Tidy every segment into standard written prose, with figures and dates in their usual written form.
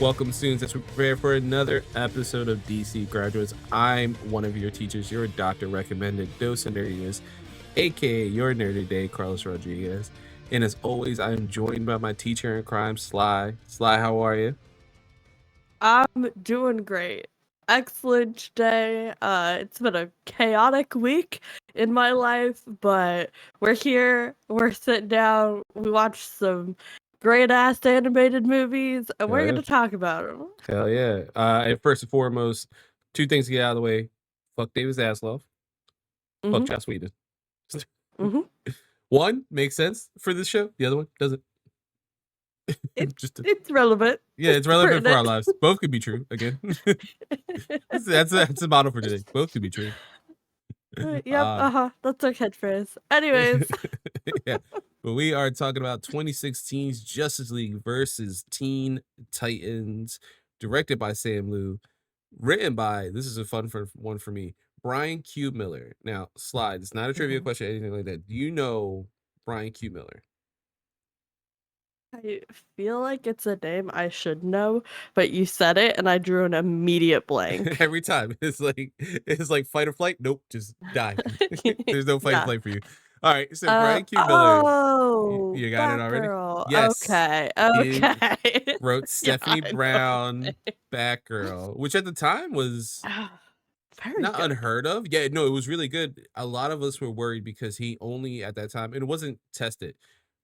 Welcome, students, as we prepare for another episode of DC Graduates. I'm one of your teachers, your doctor recommended dose of nerdiness, aka your nerd today, Carlos Rodriguez. And as always, I am joined by my teacher in crime, Sly. Sly, how are you? I'm doing great. Excellent day. It's been a chaotic week in my life, but we're here, we're sitting down, we watched some great ass animated movies, and we're gonna talk about them. Hell yeah. And first and foremost, two things to get out of the way. Fuck David Zaslav. Fuck Joss Whedon. One makes sense for this show, the other one doesn't. It's relevant. Yeah, it's relevant for our lives. Both could be true, again. that's a motto for today. Both could be true. Yep, that's our catchphrase. Anyways. Yeah, but we are talking about 2016's Justice League versus Teen Titans, directed by Sam Liu, written by, this is a fun one for me, Brian Q. Miller. Now, Slide, it's not a trivia question or anything like that. Do you know Brian Q. Miller? I feel like it's a name I should know, but you said it and I drew an immediate blank. Every time. It's like fight or flight. Nope, just die. There's no fight or flight for you. All right, so Brian Q. Miller. Oh, you got it already? Girl. Yes. Okay. He wrote Stephanie Brown, Batgirl, which at the time was not good. unheard of. Yeah, no, it was really good. A lot of us were worried because he only at that time, and it wasn't tested,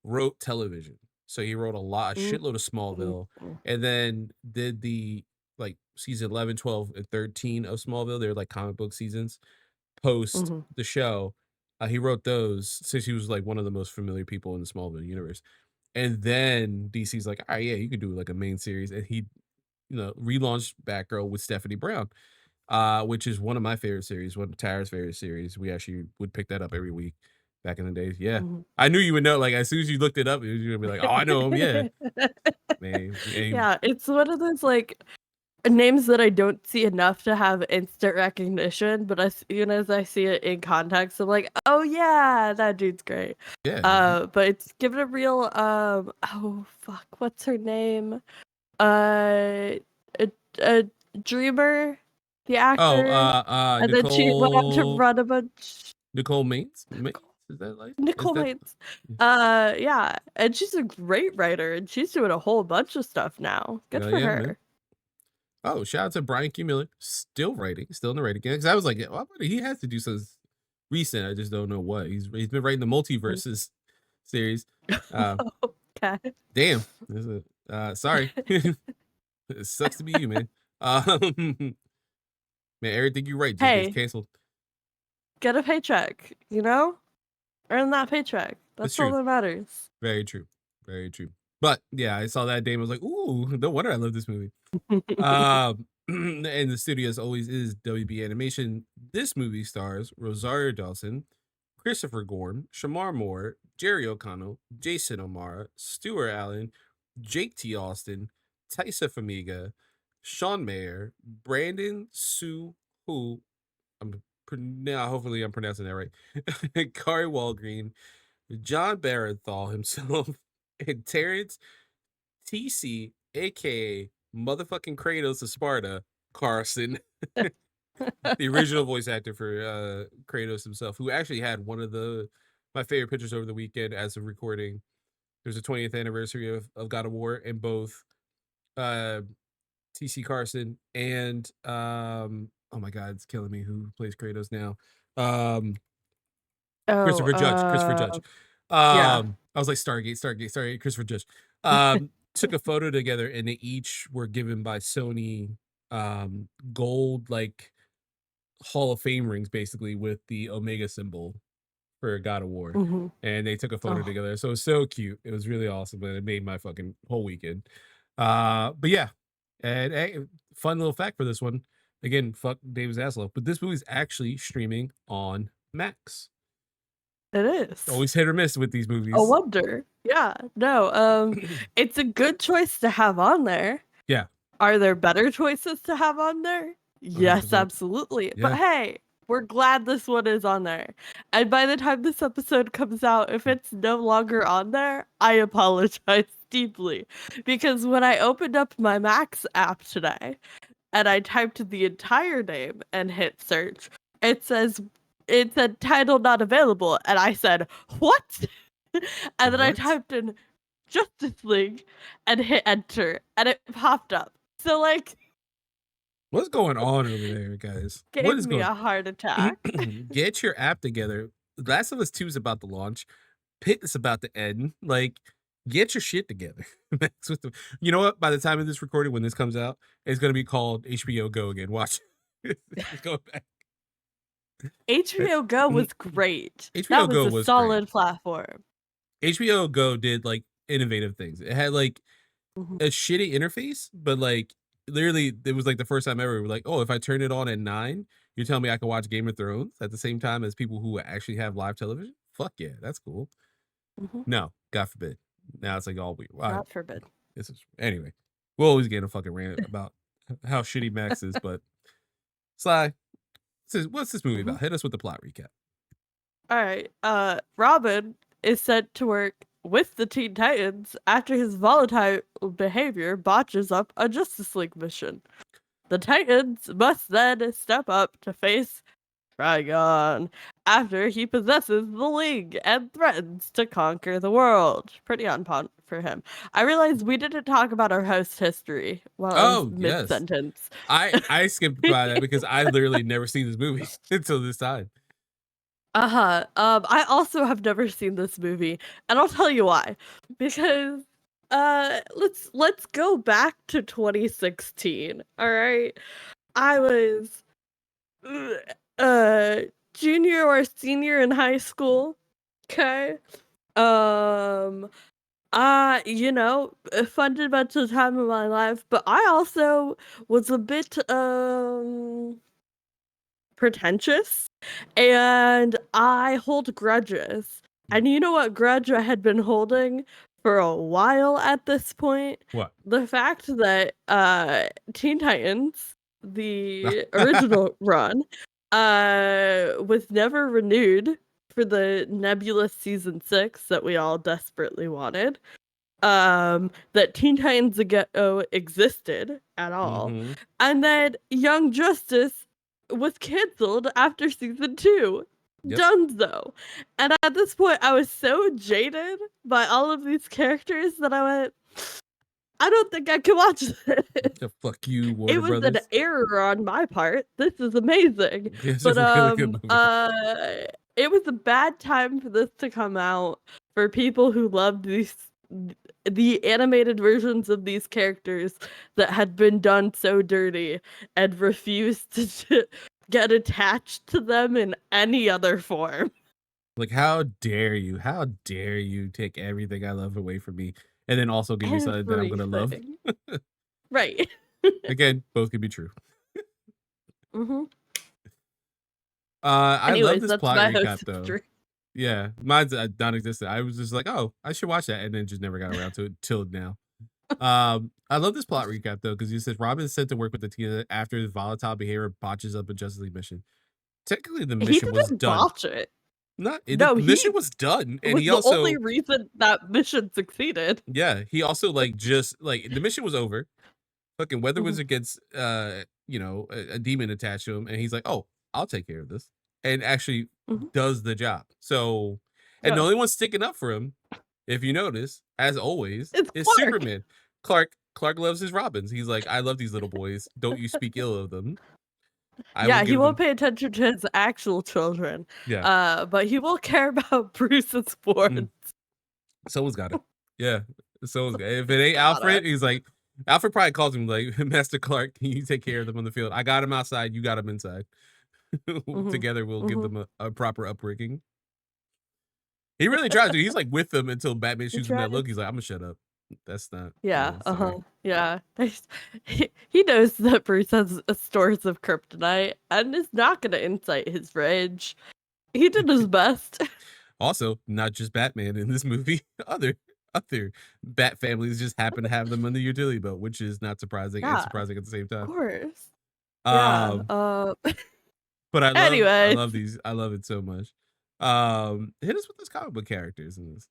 wrote television. So he wrote a shitload of Smallville, and then did the like season 11, 12, and 13 of Smallville. They're like comic book seasons post the show. He wrote those since he was like one of the most familiar people in the Smallville universe. And then DC's like, all right, yeah, you could do like a main series. And he, relaunched Batgirl with Stephanie Brown, which is one of my favorite series, one of Tara's favorite series. We actually would pick that up every week back in the days. Yeah. I knew you would know. Like, as soon as you looked it up, you would be like, oh, I know him. Yeah. Man, yeah, it's one of those like names that I don't see enough to have instant recognition, but as soon as I see it in context, I'm like, oh yeah, that dude's great. Yeah. But it's given a real oh fuck, what's her name? A Dreamer, the actor. And Nicole, then she went on to run a bunch. Nicole Maines? Is that like Nicole Maines? Yeah, and she's a great writer, and she's doing a whole bunch of stuff now. Good for her. Man. Oh, shout out to Brian Q. Miller, still in the writing game. Because I was like, well, he has to do something recent. I just don't know what. He's been writing the Multiverses series. Okay. Damn. Sorry. It sucks to be you, man. Man, everything you write just gets canceled. Get a paycheck, Earn that paycheck. That's all that matters. Very true. Very true. But yeah, I saw that day and was like, ooh, no wonder I love this movie. And the studio, as always, is WB Animation. This movie stars Rosario Dawson, Christopher Gorm, Shamar Moore, Jerry O'Connell, Jason O'Mara, Stuart Allen, Jake T. Austin, Taissa Farmiga, Sean Mayer, Brandon Sue, who hopefully I'm pronouncing that right, Kari Walgreen, John Barenthal himself, and Terrence TC, aka motherfucking Kratos of Sparta, Carson, the original voice actor for Kratos himself, who actually had one of my favorite pictures over the weekend as of recording. There's a 20th anniversary of God of War, and both TC Carson and oh my god, it's killing me, who plays Kratos now? Christopher Judge. Yeah. I was like Stargate, Christopher Judge. Took a photo together, and they each were given by Sony gold like Hall of Fame rings, basically, with the Omega symbol for God of War. And they took a photo together. So it was so cute. It was really awesome, and it made my fucking whole weekend. But yeah, and hey, fun little fact for this one. Again, fuck David Zaslav, but this movie's actually streaming on Max. It is. Always hit or miss with these movies. A wonder. Yeah. No, it's a good choice to have on there. Yeah. Are there better choices to have on there? Yes, 100%. Absolutely. Yeah. But hey, we're glad this one is on there. And by the time this episode comes out, if it's no longer on there, I apologize deeply. Because when I opened up my Max app today and I typed the entire name and hit search, it said title not available. And I said, what? And then I What? typed in Justice League and hit enter and it popped up. So like, What's going on over there, guys? What gave is me going a heart attack. Get your app together. Last of Us 2 is about to launch. Pit is about to end. Like, get your shit together. That's what you know what? By the time of this recording, when this comes out, it's gonna be called HBO Go again. Watch. It's going back. HBO Go was great. HBO That was Go a was solid great. platform. HBO Go did like innovative things. It had like Mhm. a shitty interface, but like literally it was like the first time ever we were like, oh, if I turn it on at 9, you're telling me I can watch Game of Thrones at the same time as people who actually have live television? Fuck yeah, that's cool. Mhm. No, God forbid. Now it's like all weird. God forbid. This is anyway. We'll always get a fucking rant about how shitty Max is, but Sly, what's this movie Mhm. about? Hit us with the plot recap. All right. Robin is sent to work with the Teen Titans after his volatile behavior botches up a Justice League mission. The Titans must then step up to face Trigon after he possesses the League and threatens to conquer the world. Pretty on point for him. I realized we didn't talk about our host history while I was Oh yes, mid-sentence. I skipped by that because I literally never seen this movie until this time. Uh-huh. I also have never seen this movie, and I'll tell you why. Because let's go back to 2016. All right. I was uh junior or senior in high school. Okay. Um a fundamental time of my life, but I also was a bit pretentious and I hold grudges. And you know what grudge I had been holding for a while at this point? What? The fact that Teen Titans, the original run, was never renewed for the Nebulous season 6 that we all desperately wanted. That Teen Titans Ago existed at all. Mm-hmm. And then Young Justice was canceled after season 2. Yep. Dunzo. And at this point, I was so jaded by all of these characters that I went, I don't think I can watch this. Fuck you, Warner It was an Brothers. error on my part. This is amazing. It's But a really good movie. it was a bad time for this to come out for people who loved the animated versions of these characters that had been done so dirty and refused to get attached to them in any other form. Like, how dare you? How dare you take everything I love away from me and then also give me something that I'm gonna love? Everything. Right. Again, both can be true. Mm-hmm. I love Anyways, this that's plot my recap host though. history. Yeah, mine's non-existent. I was just like, oh, I should watch that, and then just never got around to it till now. I love this plot recap though because you said Robin is sent to work with the team after his volatile behavior botches up a Justice League mission. Technically, the He mission was didn't done. botch it. The mission was done, It and was he the also only reason that mission succeeded. he also like just like the mission was over. Fucking Weather Mhm. Wizard gets a demon attached to him, and he's like, oh, I'll take care of this, and actually Mhm. does the job. So, and the Yeah. only one sticking up for him, if you notice, as always, It's is Clark. Superman. Clark loves his Robins. He's like, I love these little boys. Don't you speak ill of them. I will Yeah, he give won't them. pay attention to his actual children. Yeah. But he will care about Bruce's boards. Someone's got it. Yeah. Someone's got it. If it ain't Got Alfred, it. he's like, Alfred probably calls him like, Master Clark, can you take care of them on the field? I got him outside. You got him inside. Mhm. Together, we'll give Mhm. them a proper uprigging. He really tries to. He's like with them until Batman shoots him that look. He's like, I'm gonna shut up. That's not. Yeah, Sorry. yeah. He knows that Bruce has stores of kryptonite and is not going to incite his rage. He did his best. Also, not just Batman in this movie. Other Bat families just happen to have them on the utility belt, which is not surprising and Yeah, surprising at the same of time. course. Yeah. But I Anyways, love these. I love it so much. Hit us with those comic book characters in this.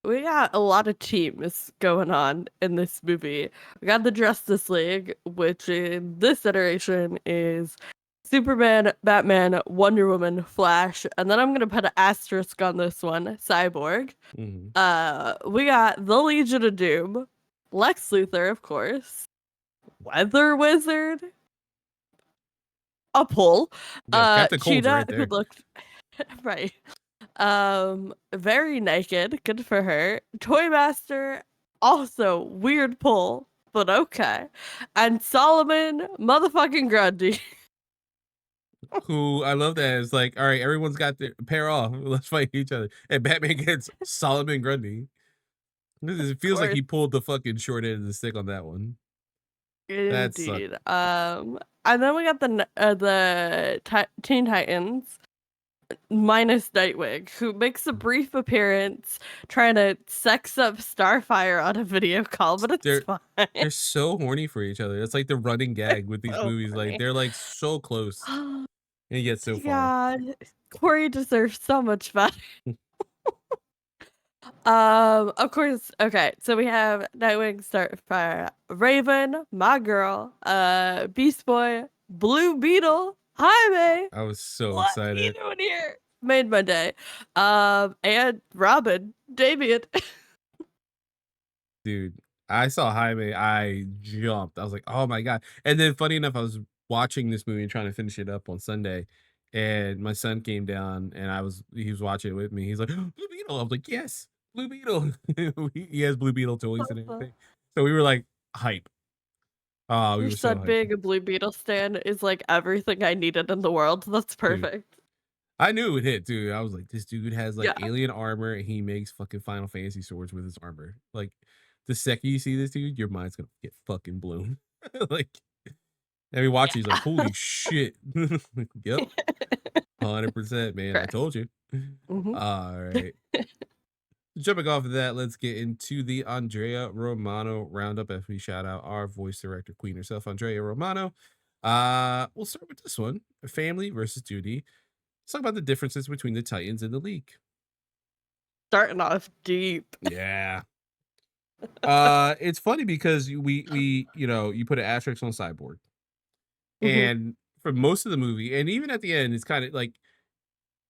we got a lot of teams going on in this movie. We got the Justice League, which in this iteration is Superman, Batman, Wonder Woman, Flash, and then I'm gonna put an asterisk on this one, Cyborg. Mm-hmm. We got the Legion of Doom, Lex Luthor, of course, Weather Wizard, a pull, Yeah, Captain Cold's Cheetah, right who there. looked right, very naked, good for her. Toymaster, also weird pull, but okay. And Solomon motherfucking Grundy. Who I love that is like, all right, everyone's got their pair off. Let's fight each other. And Batman gets Solomon Grundy. It Of feels like course, he pulled the fucking short end of the stick on that one. That sucked. indeed. And then we got the Teen Titans minus Nightwing, who makes a brief appearance trying to sex up Starfire on a video call, but it's They're fine. they're so horny for each other. It's like the running gag with these So movies. Like funny. they're like so close and yet so far. God, Corey deserves so much fun. Of course. Okay, so we have Nightwing, Starfire, Raven, my girl, Beast Boy, Blue Beetle, Jaime. I was so What are you excited. doing here? Made my day. And Robin, Damien. Dude, I saw Jaime, I jumped. I was like, "Oh my god." And then funny enough, I was watching this movie and trying to finish it up on Sunday, and my son came down and he was watching it with me. He's like, "Blue Beetle." I was like, "Yes, Blue Beetle." He has Blue Beetle toys and everything. So we were like hype. Oh, we Your were so son hype. being a Blue Beetle stan is like everything I needed in the world. That's Dude, perfect. I knew it would hit, dude. I was like, "This dude has like Yeah. alien armor and he makes fucking Final Fantasy swords with his armor." Like the second you see this dude, your mind's gonna get fucking blown. Like and we watch, he's like, Yeah. "Holy shit." Like, yep, 100%, man. I Correct. told you. Mm-hmm. All right. Jumping off of that, let's get into the Andrea Romano roundup as we shout out our voice director queen herself, Andrea Romano. We'll start with this one: family versus duty. Let's talk about the differences between the Titans and the League. Starting off deep. Yeah. It's funny because we you put an asterisk on Cyborg, Mm-hmm. and for most of the movie, and even at the end, it's kind of like,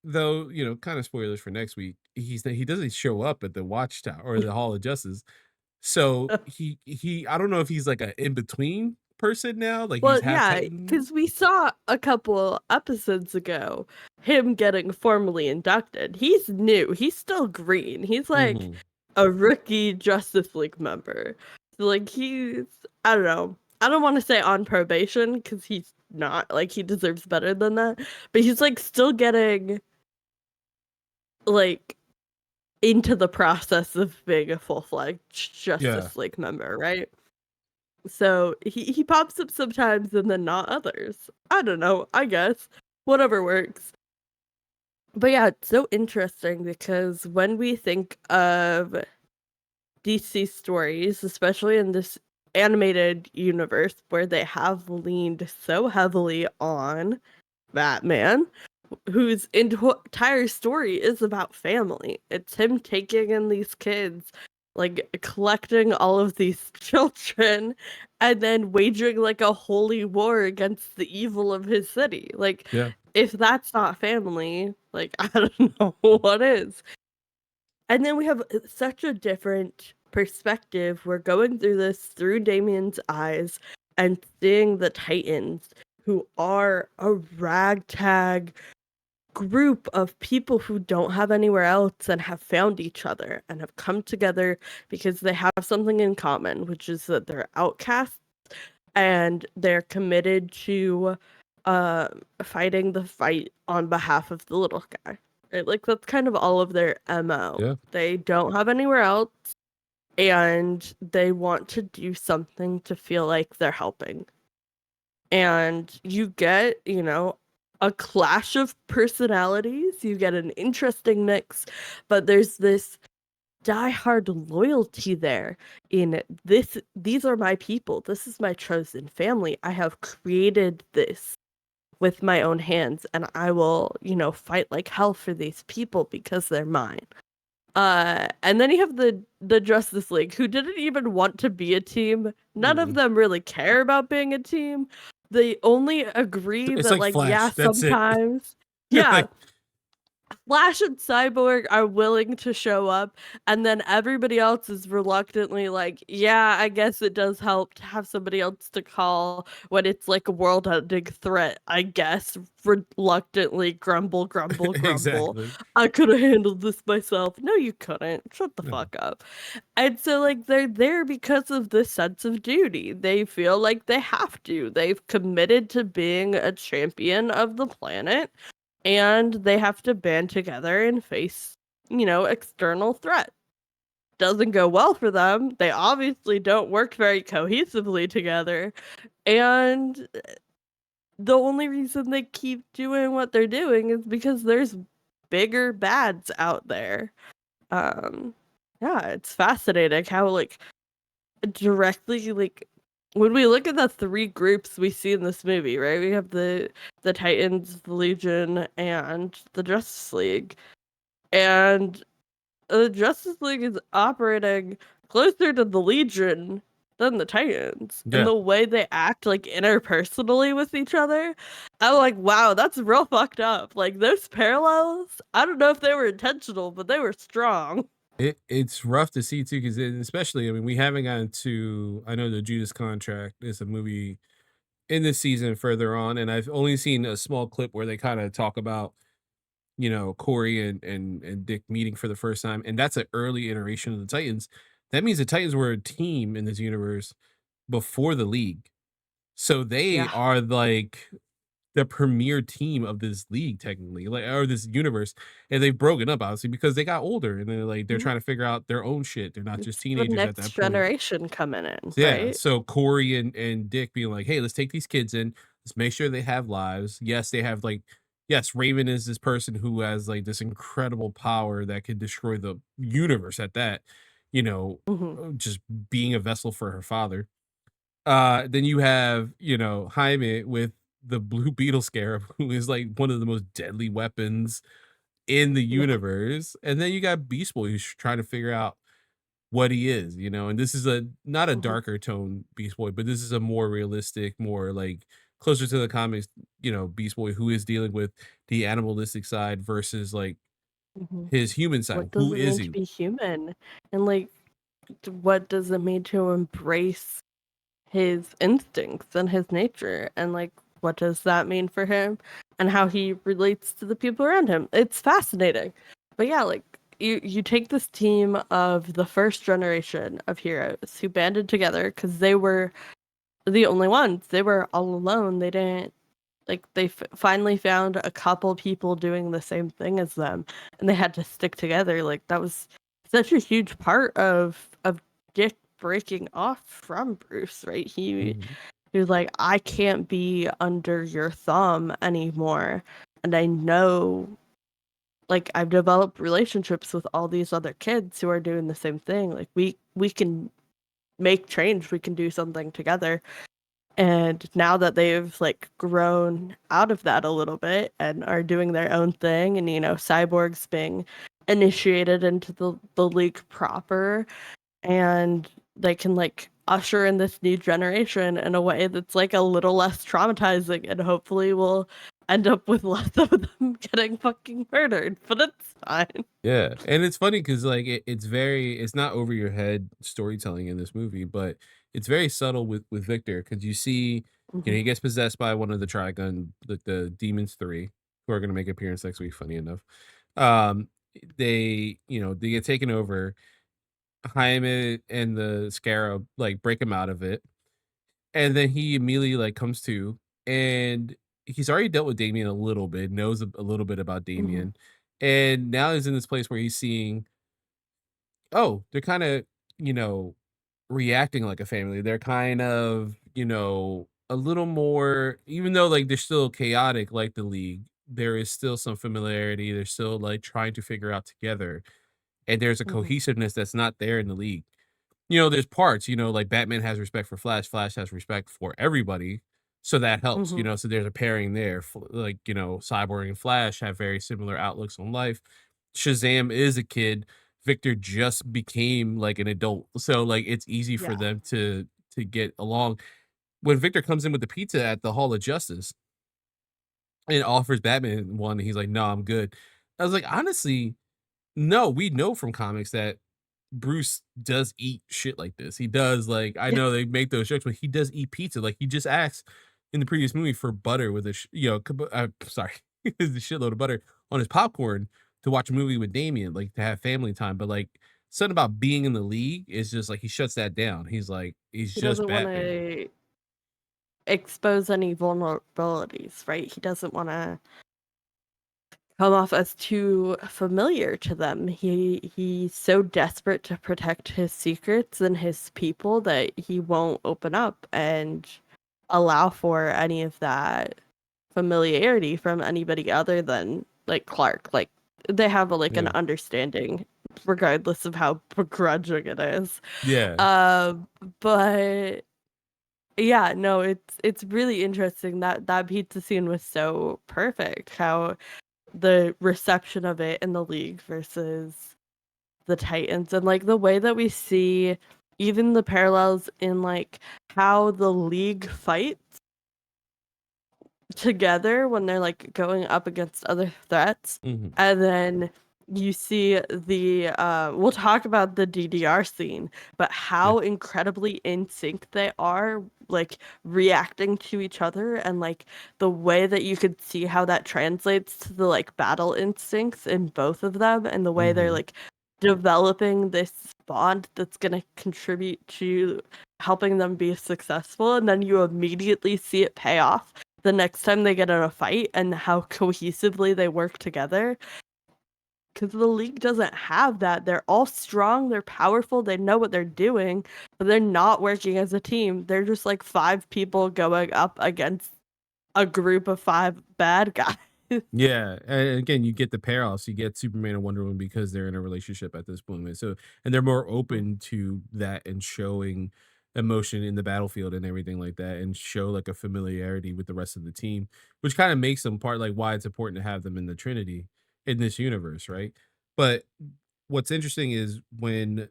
though, kind of spoilers for next week. He doesn't show up at the Watchtower or the Hall of Justice. So he I don't know if he's like a in between person now, like Well, he's half yeah, Titan. because we saw a couple episodes ago him getting formally inducted. He's new. He's still green. He's like Hmm. a rookie Justice League member. So, like, I don't know. I don't want to say on probation because he's not. Like, he deserves better than that. But he's like still getting like into the process of being a full-fledged Yeah. Justice League member, right? So he pops up sometimes and then not others. I don't know, I guess. Whatever works. But yeah, it's so interesting because when we think of DC stories, especially in this animated universe where they have leaned so heavily on Batman, whose entire story is about family. It's him taking in these kids, like collecting all of these children, and then waging like a holy war against the evil of his city. Like, Yeah. if that's not family, like, I don't know what is. And then we have such a different perspective. We're going through this through Damien's eyes and seeing the Titans, who are a ragtag group of people who don't have anywhere else and have found each other and have come together because they have something in common, which is that they're outcasts and they're committed to fighting the fight on behalf of the little guy. Right? Like, that's kind of all of their MO. Yeah. They don't have anywhere else and they want to do something to feel like they're helping. And you get, a clash of personalities. You get an interesting mix, but there's this diehard loyalty there in these are my people. This is my chosen family. I have created this. with my own hands, and I will, fight like hell for these people because they're mine. And then you have the Justice League, who didn't even want to be a team. None of Mm. them really care about being a team. They only agree It's that, like like, yeah, Flash. That's it. sometimes, yeah, Like Flash and Cyborg are willing to show up, and then everybody else is reluctantly like, yeah, I guess it does help to have somebody else to call when it's like a world-ending threat, I guess. Reluctantly grumble, grumble, grumble. exactly. I could have handled this myself. No, you couldn't. Shut the No. fuck up. And so, like, they're there because of this sense of duty. They feel like they have to. They've committed to being a champion of the planet, and they have to band together and face, external threat. Doesn't go well for them. They obviously don't work very cohesively together. And the only reason they keep doing what they're doing is because there's bigger bads out there. Um yeah, it's fascinating how, like, directly, like, when we look at the three groups we see in this movie, right? We have the Titans, the Legion, and the Justice League. And the Justice League is operating closer to the Legion than the Titans. And Yeah. the way they act, like, interpersonally with each other, I'm like, wow, that's real fucked up. Like, those parallels, I don't know if they were intentional, but they were strong. It's rough to see too, because especially, I mean, we haven't gotten to. I know the Judas Contract is a movie in this season further on, and I've only seen a small clip where they kind of talk about Corey and Dick meeting for the first time, and that's an early iteration of the Titans. That means the Titans were a team in this universe before the League, so they Yeah. are like the premier team of this league technically, like, or this universe, and they've broken up obviously because they got older and they're Mhm. trying to figure out their own shit. They're not just It's the teenagers at next that point. generation coming in, So yeah, right? so Corey and Dick being like, "Hey, let's take these kids in. Let's make sure they have lives. Yes, they have like, yes, Raven is this person who has like this incredible power that could destroy the universe at that, Mhm. just being a vessel for her father. Then you have, Jaime with the Blue Beetle Scarab, who is like one of the most deadly weapons in the Yeah. universe. And then you got Beast Boy who's trying to figure out what he is, and this is a not a Mhm. darker tone Beast Boy, but this is a more realistic, more like closer to the comics, Beast Boy who is dealing with the animalistic side versus like Mhm. his human side. What does Who it is mean to he? be human? And, like, what does it mean to embrace his instincts and his nature? And, like, what does that mean for him? And how he relates to the people around him? It's fascinating. But yeah, like, you take this team of the first generation of heroes who banded together because they were the only ones. They were all alone. They didn't, like, they finally found a couple people doing the same thing as them, and they had to stick together. Like, that was such a huge part of Dick breaking off from Bruce, right? Mhm. He was like, I can't be under your thumb anymore, and I know, like, I've developed relationships with all these other kids who are doing the same thing. Like, we can make change. We can do something together. And now that they've, like, grown out of that a little bit and are doing their own thing, and, Cyborg's being initiated into the league proper, and they can, like, usher in this new generation in a way that's, like, a little less traumatizing, and hopefully will end up with less of them getting fucking murdered, but it's fine. Yeah, and it's funny because like it's not over your head storytelling in this movie, but it's very subtle with Victor because you see, Mhm, he gets possessed by one of the Trigun, the Demons 3, who are gonna make an appearance next week, funny enough. Um, they get taken over. Jaime and the Scarab like break him out of it, and then he immediately like comes to, and he's already dealt with Damien a little bit, knows a little bit about mhm, Damien, and now he's in this place where he's seeing, oh, they're kind of, you know, reacting like a family. They're kind of, a little more, even though like they're still chaotic like the league, there is still some familiarity. They're still like trying to figure out together. And there's a mhm, cohesiveness that's not there in the league. There's parts, like Batman has respect for Flash, Flash has respect for everybody. So that helps, Mhm. so there's a pairing there. Like, Cyborg and Flash have very similar outlooks on life. Shazam is a kid. Victor just became like an adult. So like it's easy for Yeah. them to get along. When Victor comes in with the pizza at the Hall of Justice and offers Batman one, he's like, "No, I'm good." I was like, honestly, no, we know from comics that Bruce does eat shit like this. He does, like, I Yeah. know they make those jokes, but he does eat pizza. Like, he just asks in the previous movie for butter with a, sorry, a shitload of butter on his popcorn to watch a movie with Damien, like to have family time. But like, something about being in the league is just like he shuts that down. He's like, he's He just doesn't Batman. wanna expose any vulnerabilities, right? He doesn't wanna come off as too familiar to them. He's so desperate to protect his secrets and his people that he won't open up and allow for any of that familiarity from anybody other than like Clark. Like they have an Yeah. understanding regardless of how begrudging it is. Yeah. Um but yeah, no, it's really interesting that that pizza scene was so perfect. How the reception of it in the league versus the Titans and like the way that we see even the parallels in like how the league fights together when they're like going up against other threats. Hmm. And then you see the we'll talk about the DDR scene, but Yeah. how incredibly in sync they are, like reacting to each other, and like the way that you could see how that translates to the like battle instincts in both of them, and the way they're Hmm. like developing this bond that's going to contribute to helping them be successful, and then you immediately see it pay off the next time they get in a fight and how cohesively they work together. Because the league doesn't have that. They're all strong, they're powerful, they know what they're doing, but they're not working as a team. They're just like five people going up against a group of five bad guys. Yeah, and again, you get the pair offs. You get Superman and Wonder Woman because they're in a relationship at this point. So, and they're more open to that and showing emotion in the battlefield and everything like that, and show like a familiarity with the rest of the team, which kind of makes them part like why it's important to have them in the Trinity in this universe, right? But what's interesting is when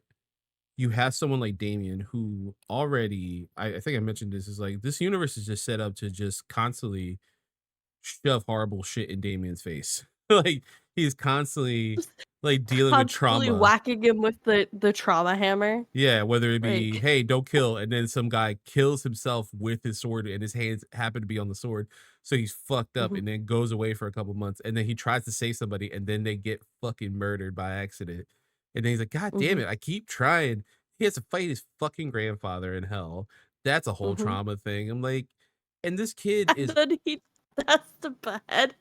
you have someone like Damien who already, I think I mentioned this, is like this universe is just set up to just constantly shove horrible shit in Damien's face. Like, he's constantly, like, dealing with Constantly trauma. whacking him with the trauma hammer. Yeah, whether it be, Like, "Hey, don't kill," and then some guy kills himself with his sword, and his hands happen to be on the sword, so he's fucked up mhm, and then goes away for a couple months, and then he tries to save somebody, and then they get fucking murdered by accident, and then he's like, "God damn mhm, it, I keep trying." He has to fight his fucking grandfather in hell. That's a whole mhm. trauma thing. I'm like, and this kid And is, then he has to behead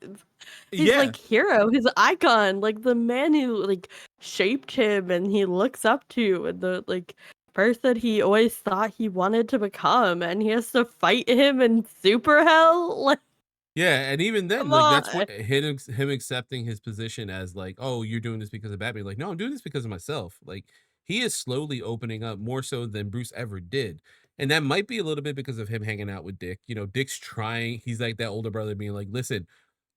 his yeah. like hero, his icon, like the man who like shaped him and he looks up to, and the like person he always thought he wanted to become, and he has to fight him in super hell. Like, Yeah, and even then, come like, that's on. what him accepting his position as like, "Oh, you're doing this because of Batman." Like, "No, I'm doing this because of myself." Like, he is slowly opening up more so than Bruce ever did. And that might be a little bit because of him hanging out with Dick. Dick's trying, he's like that older brother being like, "Listen,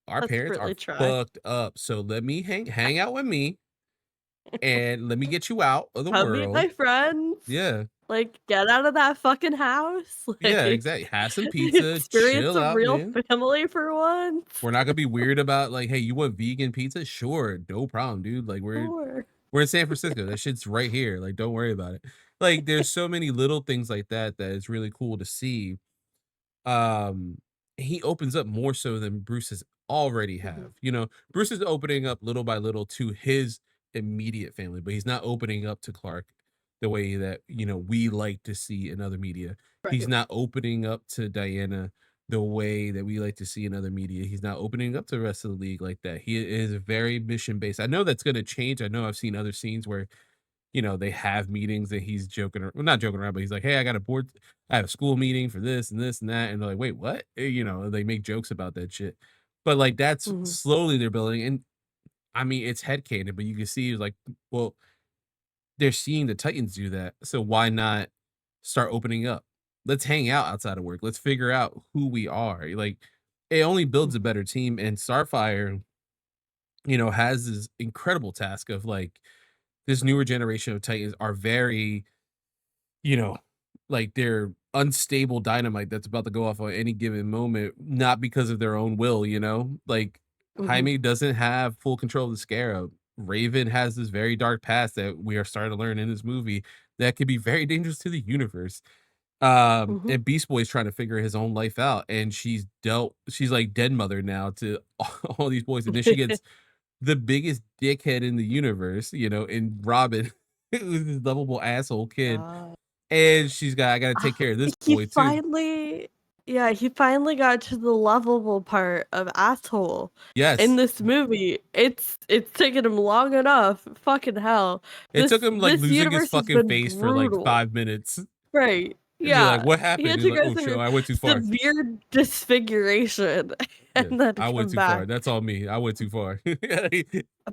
our parents are Desperately try. fucked up. So let me hang out with me and let me get you out of the Come meet world." my friends. Yeah. Like, get out of that fucking house. Yeah, Like, exactly. Have some pizza, experience chill a out, real man. family for once. We're not gonna be weird about like, "Hey, you want vegan pizza? Sure, no problem, dude. Like, Sure. we're in San Francisco. That shit's right here. Like, don't worry about it." Like, there's so many little things like that that is really cool to see. Um, he opens up more so than Bruce has already Mhm. have. Bruce is opening up little by little to his immediate family, but he's not opening up to Clark the way that, we like to see in other media. He's Right. not opening up to Diana the way that we like to see in other media. He's not opening up to the rest of the league like that. He is very mission based. I know that's going to change. I know I've seen other scenes where they have meetings that he's joking ar well, not joking around, but he's like, "Hey, I have a school meeting for this and this and that," and they're like, "Wait, what?" They make jokes about that shit. But, like, that's Mhm. slowly they're building, and, I mean, it's headcanon, but you can see, like, well, they're seeing the Titans do that, so why not start opening up? let's hang out outside of work. Let's figure out who we are. Like, it only builds a better team. And Starfire, has this incredible task of like this newer generation of Titans are very, you know, like they're unstable dynamite that's about to go off on any given moment, not because of their own will, Like Mhm. Jaime doesn't have full control of the Scarab. Raven has this very dark past that we are starting to learn in this movie that could be very dangerous to the universe. Mhm. And Beast Boy's trying to figure his own life out, and she's like dead mother now to all these boys, and then she gets the biggest dickhead in the universe, in Robin, who's this lovable asshole kid, God. and I gotta take Ah, care of this he boy too. finally yeah, he finally got to the lovable part of asshole in Yes. this movie. It's taken him long enough. Fucking hell. It took him, like, This losing his universe has fucking been face for, like, brutal. 5 minutes, Right. and be like, Yeah. "What He happened?" had He's to like, go "Oh, shit, through I went too far." severe disfiguration Yeah, and then I went come too far. back. That's all me. I went too far.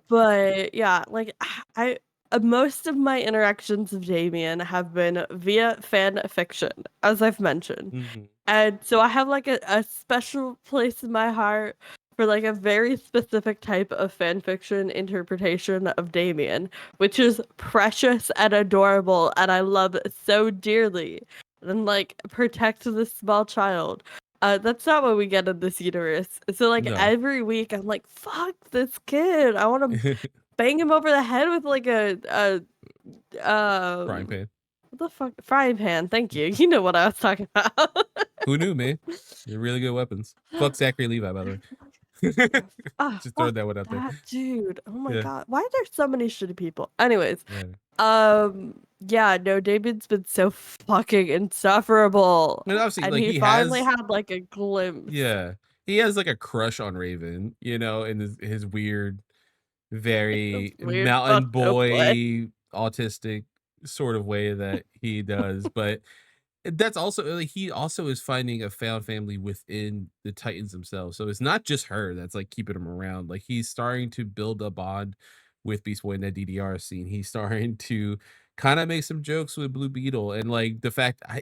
But yeah, like I most of my interactions with Damien have been via fan fiction, as I've mentioned. Mhm. And so I have like a special place in my heart for like a very specific type of fan fiction interpretation of Damien, which is precious and adorable and I love it so dearly. And like protect this small child. That's not what we get in this universe. So like No. every week I'm like, fuck this kid. I want to bang him over the head with like Frying pan. what the fuck, frying pan. Thank you. You know what I was talking about. Who knew, man? They're really good weapons. Fuck Zachary Levi, by the way. Ah, Just throwing fuck that one out there. that dude. Oh my Yeah. god. Why are there so many shitty people? Anyways, Yeah. yeah, no, David's been so fucking insufferable. And obviously, And like, he he finally has had like a glimpse. yeah. He has, like, a crush on Raven, in his weird, This very weird mountain fucked up way. boy, autistic sort of way that he does, but that's also like, he also is finding a found family within the Titans themselves. So it's not just her that's like keeping him around. Like, he's starting to build a bond with Beast Boy in that DDR scene. He's starting to kind of make some jokes with Blue Beetle, and like the fact Mhm. I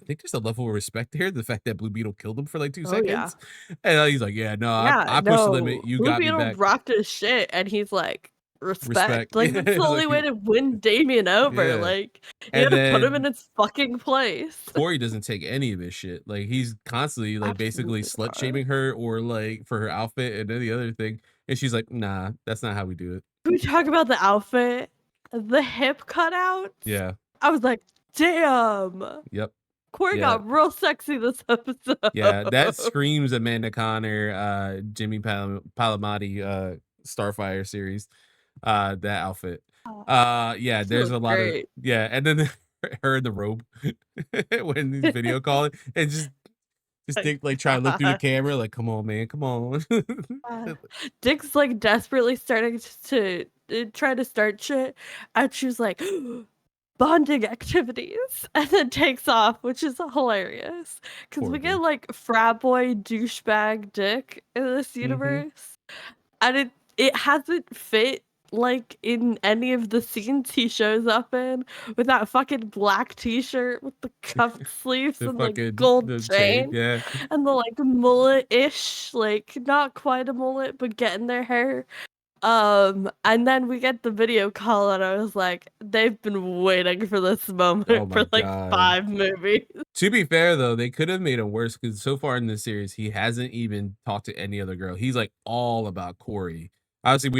think there's a level of respect there. The fact that Blue Beetle killed him for like two Oh yeah. seconds, and he's like, "Yeah, no, Yeah, I pushed the limit. no. You Blue got me Beetle back. rocked his shit and he's like, Respect." respect. Yeah, Like that's the it's like only way to win Damien over. yeah, Like you and gotta put him in then his fucking place. Corey doesn't take any of his shit. Like, he's constantly, like, basically Absolutely slut not. shaming her or, like, for her outfit and any other thing, and she's like, "Nah, that's not how we do it." Can we talk about the outfit? The hip cutouts? Yeah. I was like, damn. Yep. Corey Yeah. got real sexy this episode. Yeah, that screams Amanda Connor, Jimmy Palmiotti, Starfire series, that outfit. Yeah, She there's looked a lot of great. yeah, and then her in the robe when he's video calling and just My think like, try to look through the God. camera like, "Come on, man, come on." Dick's like desperately starting to try to start shit, and she's like, bonding activities, and then takes off, which is hilarious. Because Poor we get boy. like frat boy douchebag Dick in this Mhm. universe, and it hasn't fit like in any of the scenes he shows up in with that fucking black t-shirt with the cuffed sleeves The and the fucking gold the chain, chain yeah. and the like mullet-ish, like not quite a mullet but getting their hair. And then we get the video call and I was like, they've been waiting for this Oh moment my for like god. 5 movies. To be fair though, they could have made him worse because so far in this series, he hasn't even talked to any other girl. He's like all about Corey. Obviously,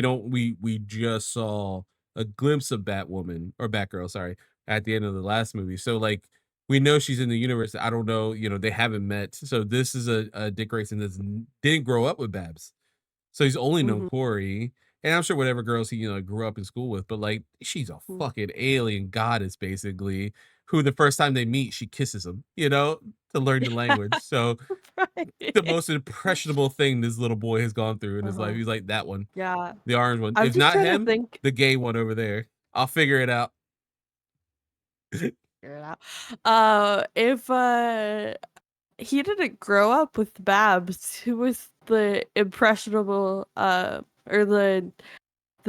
we just saw a glimpse of Batwoman or Batgirl, sorry, at the end of the last movie. So like we know she's in the universe. I don't know, they haven't met. So this is a Dick Grayson that didn't grow up with Babs. So he's only known Mhm. Corey, and I'm sure whatever girls he, grew up in school with, but, like, she's a fucking alien goddess, basically, who the first time they meet, she kisses him, to learn the language. So, the Right. most impressionable thing this little boy has gone through in his life, Uh-huh. he's like, "That one, Yeah. the orange one. I'm If just not trying to him, think the gay one over there. I'll figure it out." figure it out. If he didn't grow up with Babs, who was the impressionable or the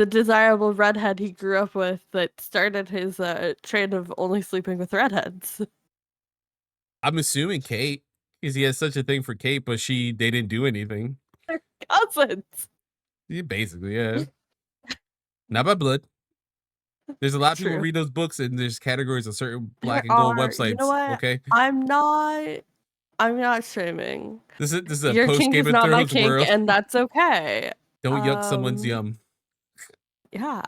desirable redhead he grew up with that started his trend of only sleeping with redheads? I'm assuming Kate, because he has such a thing for Kate, but they didn't do anything. They're cousins. Yeah, basically, yeah. Not by blood. There's a lot of people True. read those books, and there's categories of certain black There and gold are. You know websites. what? Okay, I'm not shaming. this is a Your post kink Game is of not my Thrones kink, world. and that's okay. Don't yuck someone's Um, yum. yeah.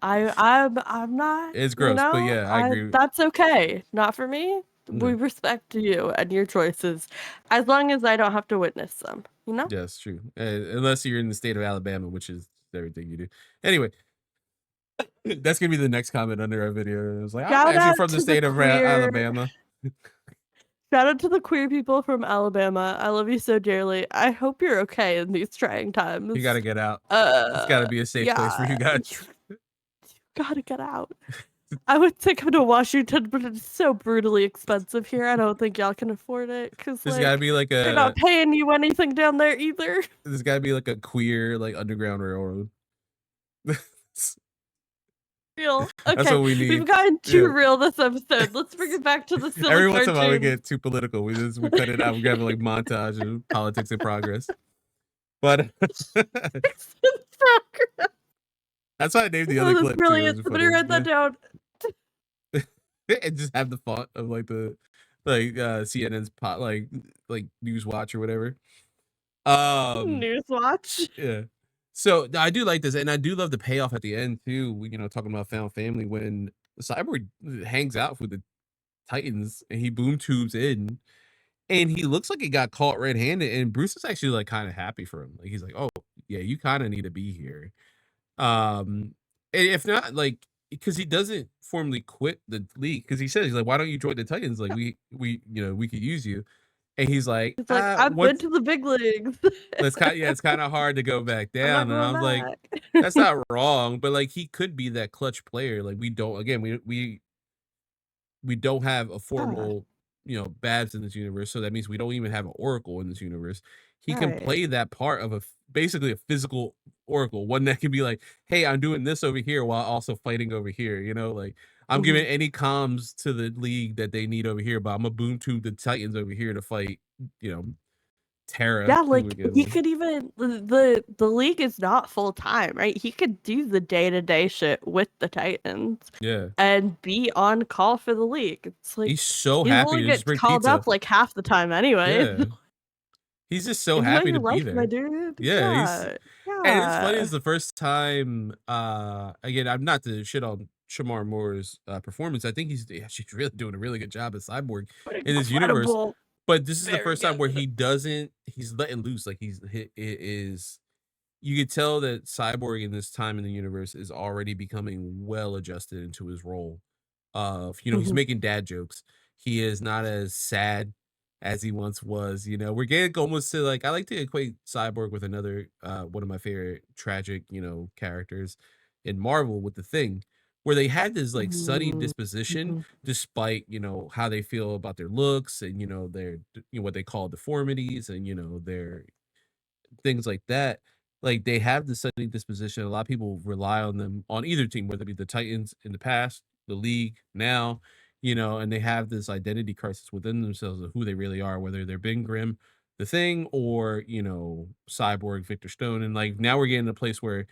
I'm not, It's gross, but yeah, I agree. that's okay. Not for me. We No, respect you and your choices, as long as I don't have to witness them, you know? yeah, it's true. Unless you're in the state of Alabama, which is everything you do. Anyway, that's gonna be the next comment under our video. It was like, I'm Shout actually out from the to the state of queer Alabama. Shout out to the queer people from Alabama. I love you so dearly. I hope you're okay in these trying You times. gotta get out. It's gotta be a safe place for Yeah, you you guys. gotta get out. I would take him to Washington, but it's so brutally expensive here. I don't think y'all can afford it because, There's gotta like, be like they're not a paying you anything down there either. there's gotta be like a queer like underground railroad. Real. That's Okay, what we we've need. gotten too Yeah. real this episode. Let's bring it back to the silly Every once in a while we cartoons. get too political. We cut it out. We have like montage of politics in progress. But that's why I named the Oh, other that's clip too. It brilliant. was Somebody funny. write that down. And just have the font of like the CNN's pot like News Watch or whatever. Newswatch. Yeah. So I do like this, and I do love the payoff at the end too. Talking about found family when Cyborg hangs out with the Titans and he boom tubes in, and he looks like he got caught red-handed, and Bruce is actually like kind of happy for him. Like he's like, "Oh yeah, you kind of need to be here." And if not, like because he doesn't formally quit the league because he says he's like, "Why don't you join the Titans? Like we could use you." And he's like, It's like, I've been once to the big leagues. it's kind of hard to go back I'm not down. And I going was like, back. that's not wrong, but like he could be that clutch player. Like we don't again, we don't have a Yeah, formal, Babs in this universe, so that means we don't even have an Oracle in this universe. He can right. play that part of basically a physical Oracle, one that can be like, "Hey, I'm doing this over here while also fighting over here." Like I'm giving Mhm. any comms to the league that they need over here, but I'm a boom tube the Titans over here to fight, you know, Terra, Yeah, who like, again he was could even the league is not full time, right? He could do the day-to-day shit with the Titans yeah. and be on call for the league. It's He's like, so he happy only to just gets bring called pizza. up, like, half the time anyway. Yeah. He's just so Enjoy happy to your be life, my there. dude. Yeah, Yeah. and it's funny, Yeah. it's the first time, again, I'm not to shit on Shamar Moore's, performance. I think she's really doing a really good job as Cyborg in this universe, Incredible. but this is the Very first time where good. he's letting loose, like, it is you could tell that Cyborg in this time in the universe is already becoming well adjusted into his role of, he's Mhm. making dad jokes. He is not as sad as he once was. We're getting almost to like I like to equate Cyborg with another one of my favorite tragic, characters in Marvel with the Thing, where they had this like sunny Mm. disposition Mhm. despite, how they feel about their looks and their what they call deformities and their things like that. Like they have the sunny disposition. A lot of people rely on them on either team, whether it be the Titans in the past, the league now, and they have this identity crisis within themselves of who they really are, whether they're Ben Grimm, the Thing, or Cyborg, Victor Stone. And like now we're getting to a place where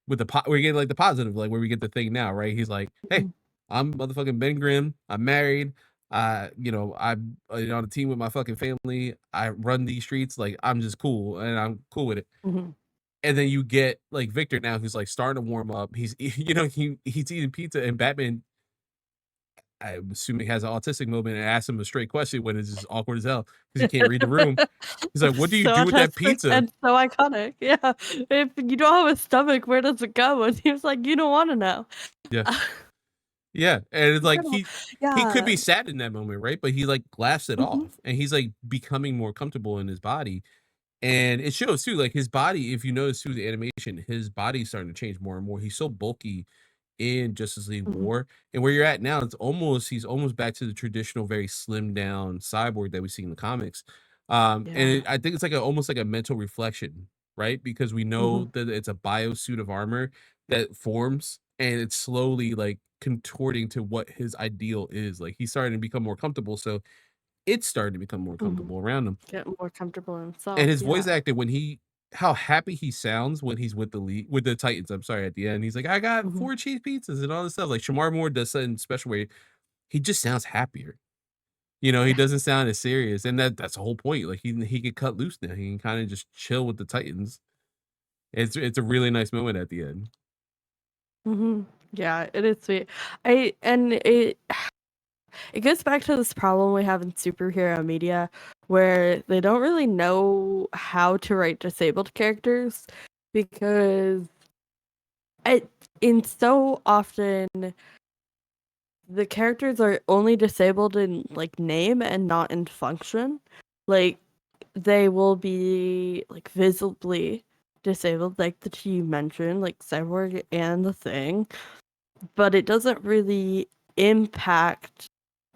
we're getting like the positive, like where we get the Thing now, right? He's like, hey, Mhm. I'm motherfucking Ben Grimm. I'm married. I'm on a team with my fucking family. I run these streets. Like I'm just cool, and I'm cool with it. Mhm. And then you get like Victor now, who's like starting to warm up. He's he's eating pizza, and Batman, I'm assuming, has an autistic moment and asks him a straight question when it's just awkward as hell because he can't read the room. He's like, "What do you So do with that autistic pizza?" and so iconic. Yeah. If you don't have a stomach, where does it go? And he was like, you don't want to know. Yeah, yeah, and it's like Incredible. he could Yeah. be sad in that moment, right? But he like laughs it Mhm. off, and he's like becoming more comfortable in his body. And it shows too, like his body, if you notice through the animation, his body's starting to change more and more. He's so bulky in Justice League Mhm. War. And where you're at now, he's almost back to the traditional, very slimmed down cyborg that we see in the comics. Yeah. I think it's like almost like a mental reflection, right? Because we know Mhm. that it's a bio suit of armor that forms and it's slowly like contorting to what his ideal is. Like he's starting to become more comfortable. So it's starting to become more Mhm. comfortable around him. Get more comfortable in And himself, his voice yeah. acting when he how happy he sounds when he's with the Titans, I'm sorry, at the end. He's like, "I got Mhm. 4 cheese pizzas," and all this stuff. Like, Shamar Moore does something special where he just sounds happier. You know, he Yeah. doesn't sound as serious, and that's the whole point. Like, he could cut loose now. He can kinda just chill with the Titans. It's a really nice moment at the end. Mhm. Yeah, it is sweet. I and it goes back to this problem we have in superhero media where they don't really know how to write disabled characters because it in so often the characters are only disabled in like name and not in function. Like they will be like visibly disabled, like the two you mentioned, like Cyborg and the Thing, but it doesn't really impact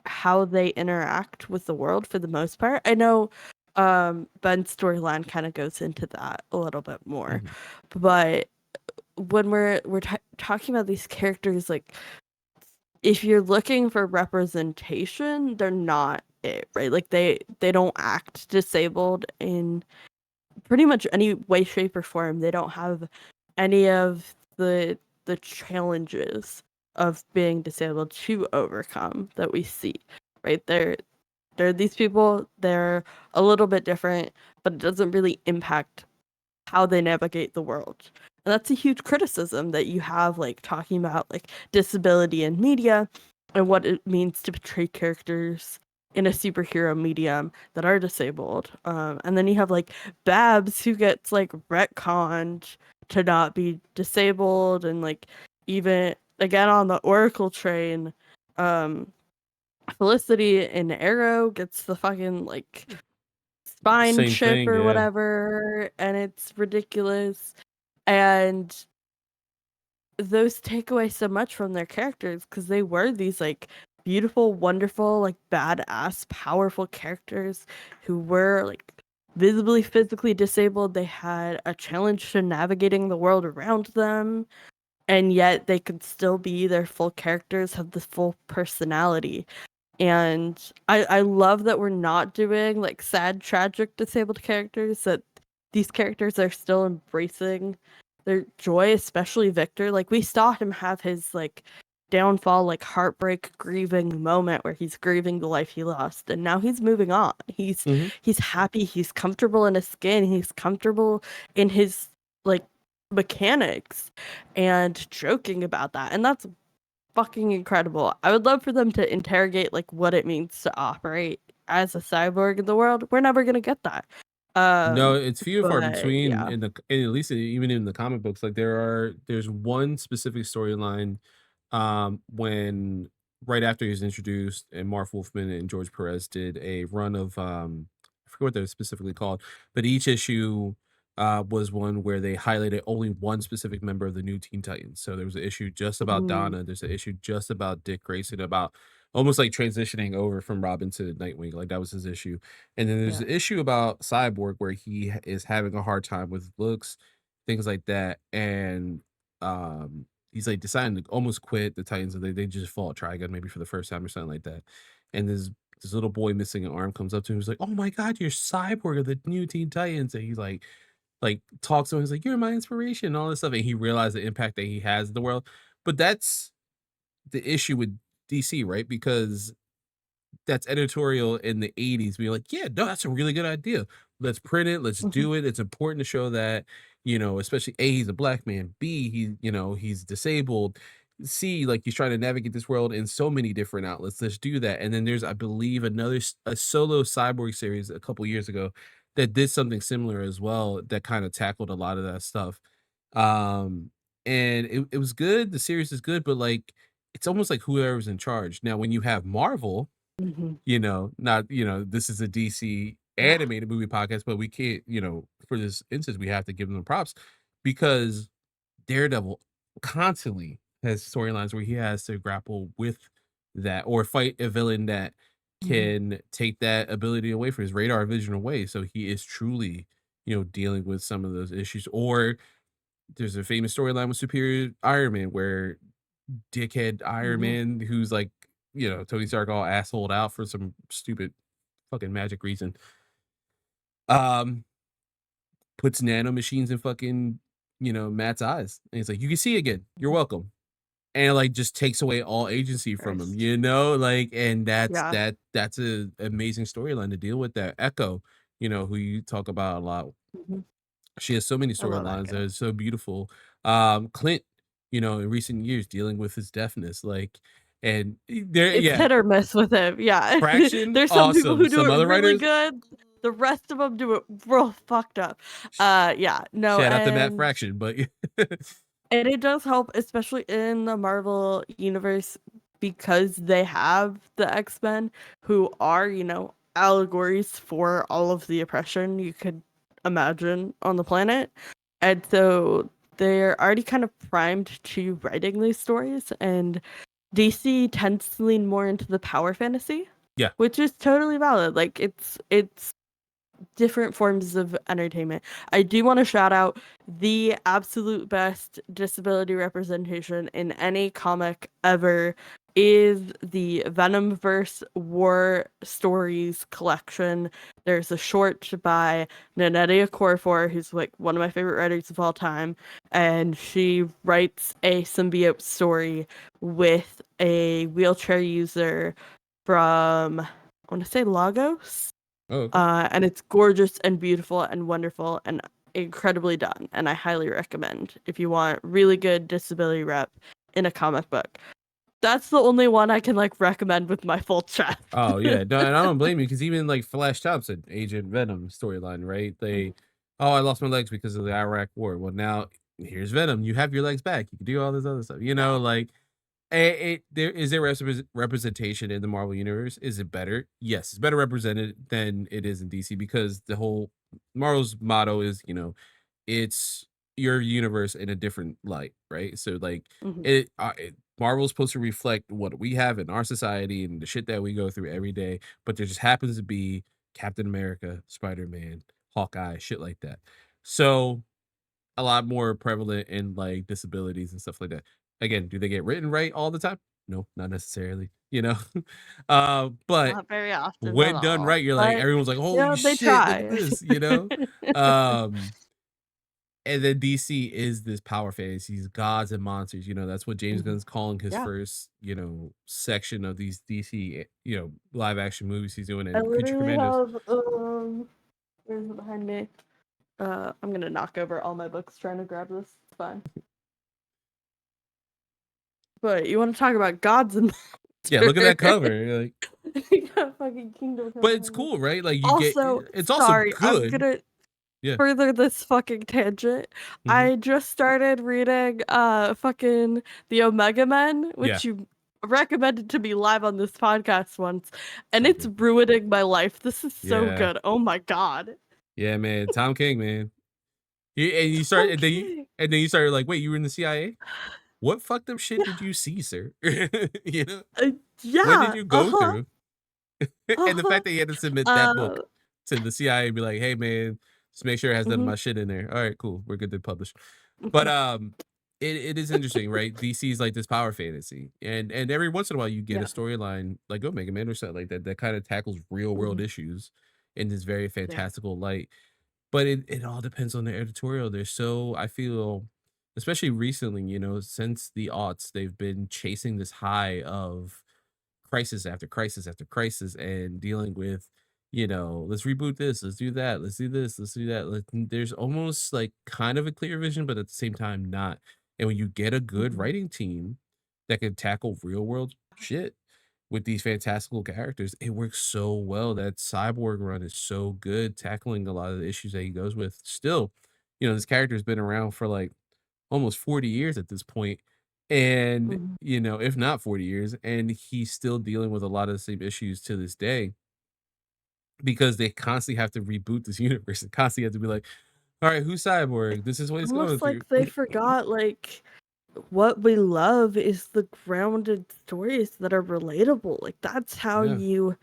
how they interact with the world for the most part. I know Ben's storyline kind of goes into that a little bit more, Mhm. but when we're talking about these characters, like if you're looking for representation, they're not it, right? Like they don't act disabled in pretty much any way, shape, or form. They don't have any of the challenges of being disabled to overcome that we see, right? They're these people, they're a little bit different, but it doesn't really impact how they navigate the world. And that's a huge criticism that you have, like talking about like disability in media and what it means to portray characters in a superhero medium that are disabled. And then you have like Babs who gets like retconned to not be disabled, and like even again on the Oracle train, um, Felicity in Arrow gets the fucking like spine Same chip thing, or yeah. whatever, and it's ridiculous. And those take away so much from their characters because they were these like beautiful, wonderful, like badass, powerful characters who were like visibly physically disabled. They had a challenge to navigating the world around them, and yet they could still be their full characters, have the full personality. And I love that we're not doing like sad, tragic, disabled characters, that these characters are still embracing their joy, especially Victor. Like we saw him have his like downfall, like heartbreak, grieving moment where he's grieving the life he lost, and now he's moving on. Mhm. He's happy, he's comfortable in his skin, he's comfortable in his like mechanics and joking about that. And that's fucking incredible. I would love for them to interrogate like what it means to operate as a cyborg in the world. We're never gonna get that. No, it's few and far But between yeah. and at least even in the comic books. Like there's one specific storyline when right after he was introduced and Marv Wolfman and George Perez did a run of I forget what they're specifically called, but each issue was one where they highlighted only one specific member of the new Teen Titans. So there was an issue just about Mhm. Donna, there's an issue just about Dick Grayson, about almost like transitioning over from Robin to Nightwing. Like that was his issue. And then there's Yeah. the issue about Cyborg where he is having a hard time with looks, things like that, and he's like deciding to almost quit the Titans. And they just fall Trigun maybe for the first time or something like that. And this little boy missing an arm comes up to him. He's like, "Oh my God, you're Cyborg of the new Teen Titans!" And he's like talks to him. He's like, "You're my inspiration," and all this stuff. And he realized the impact that he has in the world. But that's the issue with DC, right? Because that's editorial in the 80s being like, "Yeah, no, that's a really good idea. Let's print it, let's Mhm. do it." It's important to show that, especially A, he's a black man, B, he's disabled, C, like he's trying to navigate this world in so many different outlets. Let's do that. And then there's, I believe, a solo cyborg series a couple years ago that did something similar as well that kind of tackled a lot of that stuff. Um, and it was good. The series is good, but like it's almost like whoever's in charge. Now, when you have Marvel, Mhm. not, this is a DC Yeah. animated movie podcast, but we can't, for this instance, we have to give them props because Daredevil constantly has storylines where he has to grapple with that or fight a villain that Mhm. can take that ability away from his radar vision away. So he is truly, dealing with some of those issues. Or there's a famous storyline with Superior Iron Man where dickhead Iron Mhm. Man, who's like, Tony Stark all assholed out for some stupid fucking magic reason. Puts nano machines in fucking, Matt's eyes. And he's like, "You can see again. You're welcome." And like just takes away all agency from him, Christ. like, and Yeah. that's a amazing storyline to deal with that. Echo, who you talk about a lot. Mhm. She has so many I love storylines that Echo. are so beautiful. Clint, in recent years dealing with his deafness, like, and there, It's yeah, hit or miss with him, yeah. Fraction, There's some people awesome. who do Some it other really writers, good, the rest of them do it real fucked up. Yeah, no, shout out to Matt and Fraction, but it does help, especially in the Marvel universe, because they have the X-Men who are, allegories for all of the oppression you could imagine on the planet. And so they're already kind of primed to writing these stories, and DC tends to lean more into the power fantasy, yeah. which is totally valid. Like it's different forms of entertainment. I do want to shout out the absolute best disability representation in any comic ever is the Venomverse War Stories collection. There's a short by Nanedia Corfor, who's like one of my favorite writers of all time, and she writes a symbiote story with a wheelchair user from, I want to say, Lagos. Oh, okay. And it's gorgeous and beautiful and wonderful and incredibly done. And I highly recommend if you want really good disability rep in a comic book. That's the only one I can like recommend with my full chest. Oh yeah, no, and I don't blame you because even like Flash Thompson, Agent Venom storyline, right? Oh, I lost my legs because of the Iraq War. Well, now here's Venom. You have your legs back. You can do all this other stuff. Yeah. Like there is there representation in the Marvel universe. Is it better? Yes, it's better represented than it is in DC because the whole Marvel's motto is, it's your universe in a different light, right? So like Mhm. it Marvel's supposed to reflect what we have in our society and the shit that we go through every day, but there just happens to be Captain America, Spider-Man, Hawkeye, shit like that. So a lot more prevalent in like disabilities and stuff like that. Again, do they get written right all the time? No, not necessarily, but Not very often at when done all. right, you're like, But everyone's like, holy they shit, look at try. this. Um, and then DC is this power fantasy, gods and monsters. That's what James Mhm. Gunn's calling his Yeah. first, section of these DC, live action movies he's doing I and Creature literally Commandos. have where's it behind me? I'm gonna knock over all my books trying to grab this. It's fine. But you want to talk about gods and Yeah, look at that monsters? cover. You're like, You got fucking Kingdom Come but it's behind me. cool, right? Like Also, it's also sorry, I'm good. gonna Yeah. further this fucking tangent. Hmm. I just started reading fucking the Omega Men, Yeah. which you recommended to me live on this podcast once, and So it's good. ruining my life. This is so Yeah. good. Oh my god. Yeah, man. Tom King, man. And you start Okay. and then you started like, wait, you were in the CIA? What fucked up shit did Yeah. you see, sir? you know, Uh, what did yeah. you go Uh-huh. through? And the Uh-huh. fact that you had to submit that book Uh, to the CIA and be like, hey man, just make sure it has none of mhm, my shit in there. All right, cool. We're good to publish. But mhm. it is interesting, right? DC is like this power fantasy. And every once in a while you get a Yeah. storyline like Omega Man or something like that that kind of tackles real world Mhm. issues in this very Yeah. fantastical light. But it all depends on the editorial. They're so I feel, especially recently, since the aughts, they've been chasing this high of crisis after crisis after crisis and dealing with, let's reboot this, let's do that, let's do this, let's do that. There's almost like kind of a clear vision, but at the same time, not. And when you get a good Mhm. writing team that can tackle real world shit with these fantastical characters, it works so well. That cyborg run is so good, tackling a lot of the issues that he goes with. Still, this character's been around for like almost 40 years at this point, and Mhm. if not 40 years, and he's still dealing with a lot of the same issues to this day because they constantly have to reboot this universe and constantly have to be like, all right, who's cyborg? This is what he's going Almost through. like they forgot, like, what we love is the grounded stories that are relatable. Like, that's how Yeah. you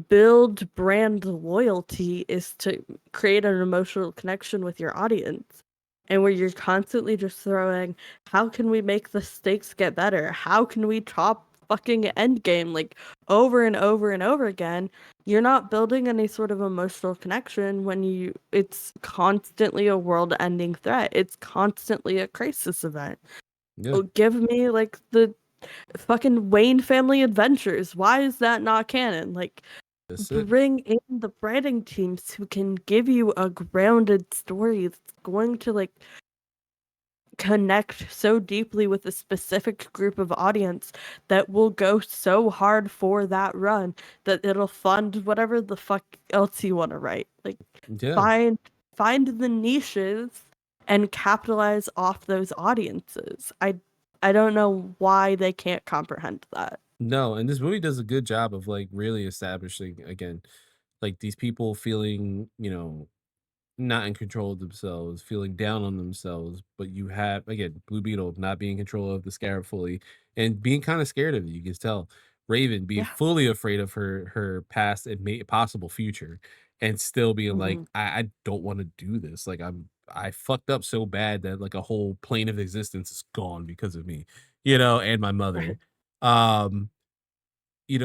build brand loyalty, is to create an emotional connection with your audience. And where you're constantly just throwing, how can we make the stakes get better? How can we top fucking Endgame, like, over and over and over again? you're not building any sort of emotional connection when it's constantly a world-ending threat. It's constantly a crisis event. Yeah, Oh, give me like the fucking Wayne family adventures. Why is that not canon? Like, that's it. bring in the writing teams who can give you a grounded story that's going to like connect so deeply with a specific group of audience that will go so hard for that run that it'll fund whatever the fuck else you want to write. Like, Yeah. find find the niches and capitalize off those audiences. I don't know why they can't comprehend that. No, and this movie does a good job of like really establishing again, like these people feeling, not in control of themselves, feeling down on themselves, but you have again Blue Beetle not being in control of the Scarab fully and being kind of scared of it. You can tell Raven being Yeah. fully afraid of her past and possible future, and still being like, Hmm. I don't want to do this. Like I fucked up so bad that like a whole plane of existence is gone because of me, and my mother. Right. Um,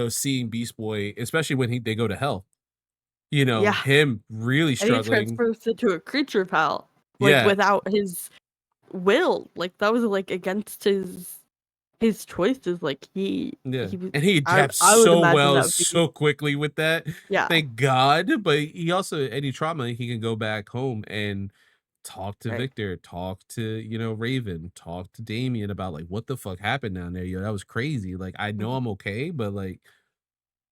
seeing Beast Boy, especially when they go to hell, Yeah. him really And he struggling. transfers into a creature pal, like Yeah, without his will. Like that was like against his choices. Like yeah, he was and he adapts I would so imagine well, that would be so quickly with that. yeah, Thank God, but he also any trauma, he can go back home and talk to right. Victor, talk to, Raven, talk to Damien about, like, what the fuck happened down there, that was crazy, like, I know Mhm, I'm okay, but, like,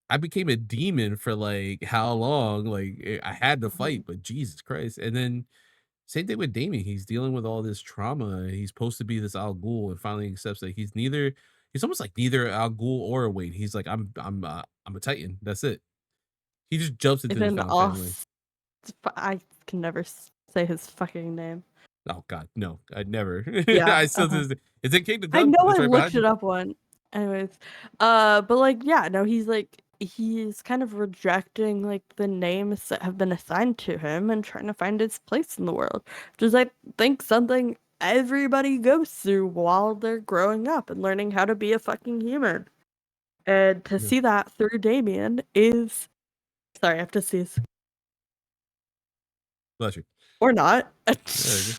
I became a demon for, like, how long, like, I had to fight, mhm. but Jesus Christ, and then same thing with Damien. He's dealing with all this trauma. He's supposed to be this Al Ghul, and finally accepts that he's neither. He's almost like neither Al Ghul or a Wayne. He's like, I'm a Titan. That's it. He just jumps And into the then found family. I can never say his fucking name. Oh God, no, I'd never. Yeah. I still to this. It's in Kingdom I Come. know I It's right behind looked you. it up one. Anyways, but like, yeah, no, he's kind of rejecting like the names that have been assigned to him and trying to find his place in the world, which is I think something everybody goes through while they're growing up and learning how to be a fucking human. And to Yeah, see that through Damien is sorry, I have to sneeze bless you. or not. There you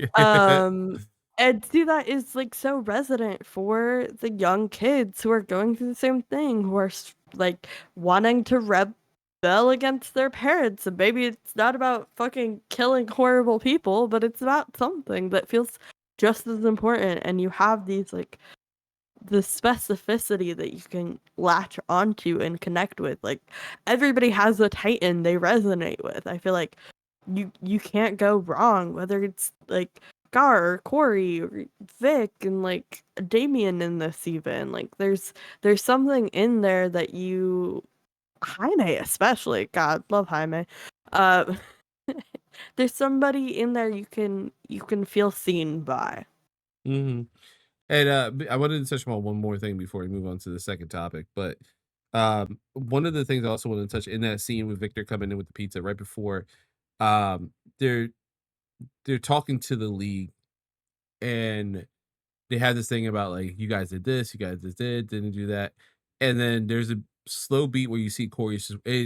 go. Um, and see that is like so resonant for the young kids who are going through the same thing, who are like wanting to rebel against their parents. And maybe it's not about fucking killing horrible people, but it's about something that feels just as important. And you have these like the specificity that you can latch onto and connect with. Like everybody has a Titan they resonate with. I feel like you can't go wrong, whether it's like Gar or Corey or Vic and like Damien in this even. Like there's something in there that you Jaime especially. God, love Jaime. Uh there's somebody in there you can feel seen by. hmm And I wanted to touch on one more thing before we move on to the second topic, but one of the things I also want to touch in that scene with Victor coming in with the pizza right before, um, they're they're talking to the league, and they had this thing about like you guys did this, you guys didn't do that, and then there's a slow beat where you see Corey.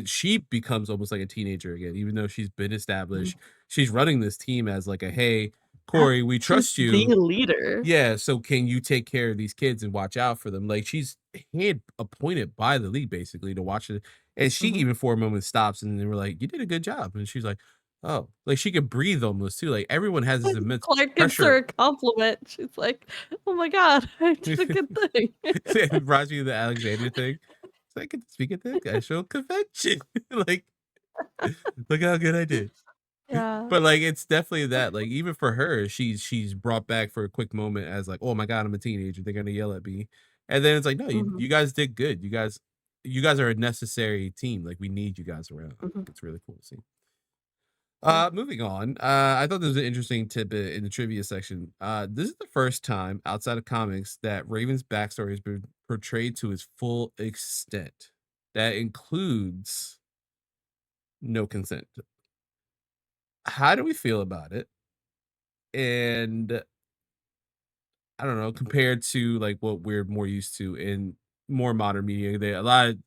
She becomes almost like a teenager again, even though she's been Mhm. established. She's running this team as like a hey, Yeah. Corey, we She's trust the you. leader. Yeah, so can you take care of these kids and watch out for them? Like she's hand appointed by the league basically to watch it. And she Mhm. even for a moment stops and they were like, you did a good job. And she's like, oh, like she could breathe almost too. Like everyone has this immense Clark gives her pressure. a compliment. She's like, "Oh my god, I did a good thing." It reminds me of the Alexander thing. So I get to speak at the national convention. Like, look how good I did. Yeah. But like it's definitely that. Like even for her, she's brought back for a quick moment as like, oh my god, I'm a teenager. They're gonna yell at me. And then it's like, no, you Mhm, guys did good. You guys are a necessary team. Like we need you guys around. mhm, It's really cool to see. yeah. Moving on. I thought there was an interesting tidbit in the trivia section. This is the first time outside of comics that Raven's backstory has been portrayed to its full extent. That includes no consent. How do we feel about it? And I don't know, compared to like what we're more used to in more modern media, they a lot of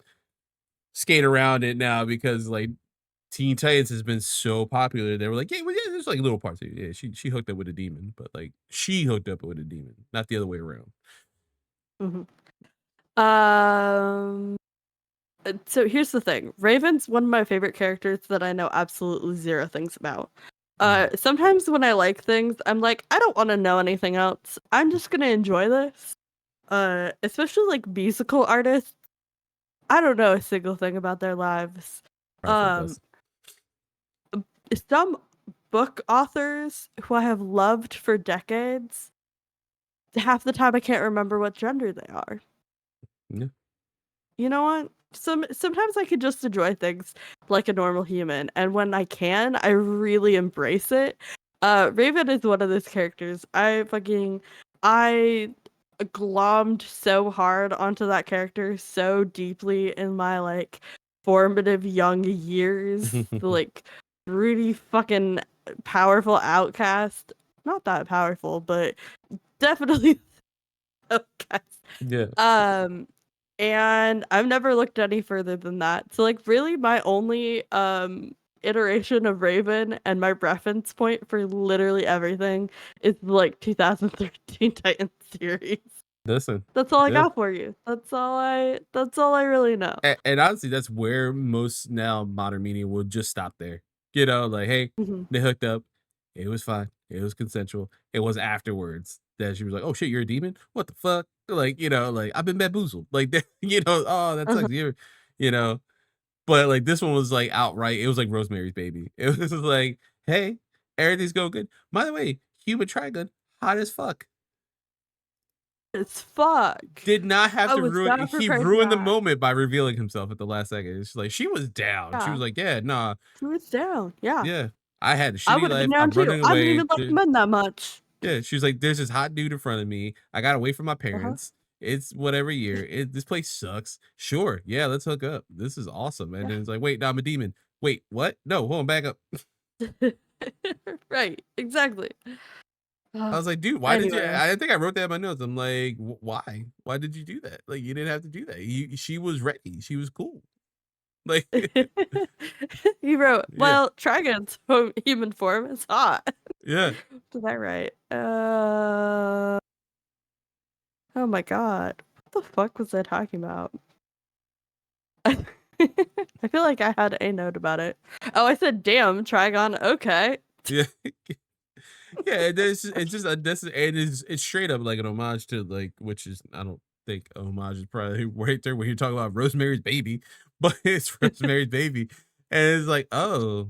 skate around it now because like Teen Titans has been so popular. They were like, yeah, well, yeah, there's like little parts. Yeah, she hooked up with a demon, but like she hooked up with a demon, not the other way around. Mhm. Um. So here's the thing. Raven's one of my favorite characters that I know absolutely zero things about. Sometimes when I like things, I'm like, I don't want to know anything else. I'm just gonna enjoy this. Especially like musical artists. I don't know a single thing about their lives. Probably for the Um, best. some book authors who I have loved for decades, half the time I can't remember what gender they are. Yeah. You know what? Sometimes I could just enjoy things like a normal human, and when I can, I really embrace it. Raven is one of those characters. I glommed so hard onto that character so deeply in my like formative young years. The like really fucking powerful outcast. Not that powerful, but definitely outcast. Yeah. Um, and I've never looked any further than that. So like really my only iteration of Raven and my reference point for literally everything is like 2013 Titan series. Listen. That's all I Yeah. got for you. That's all I really know. And honestly, that's where most now modern media will just stop there. You know, like, hey, Mhm. they hooked up. It was fine. It was consensual. It was afterwards that she was like, "Oh shit, you're a demon? What the fuck?" Like, you know, like I've been bamboozled. Like, you know, oh that Uh-huh. sucks. You know, but like this one was like outright. It was like Rosemary's Baby. It was like, hey, everything's going good. By the way, human trigun, hot as fuck. It's fuck. Did not have I to was ruin not he prepared for ruined the that. moment by revealing himself at the last second. It's like she was down. She Yeah. was like, "Yeah, nah, She was down. Yeah. yeah. I had a I shitty would have been life. down I'm too. running I didn't away." even like men that much. Yeah, she was like, "There's this hot dude in front of me. I got away from my Uh-huh. parents. It's whatever year. This place sucks. Sure, yeah, let's hook up. This is awesome." And Yeah. then it's like, "Wait, no, I'm a demon. Wait, what? No, hold on, back up." Right. Exactly. I was like, "Dude, why did you?" Anyway. I think I wrote that in my notes. I'm like, "Why? Why did you do that? Like, you didn't have to do that. She was ready. She was cool. Like, You wrote, yeah, well, Trigon's human form is hot. yeah." Did I write? Oh my god. What the fuck was I talking about? I feel like I had a note about it. Oh, I said, damn, Trigon, okay. Yeah. Yeah, it's just a this it's straight up like an homage to like which is I don't think a homage is probably right there when you talk about Rosemary's Baby, but it's Rosemary's Baby, and it's like oh,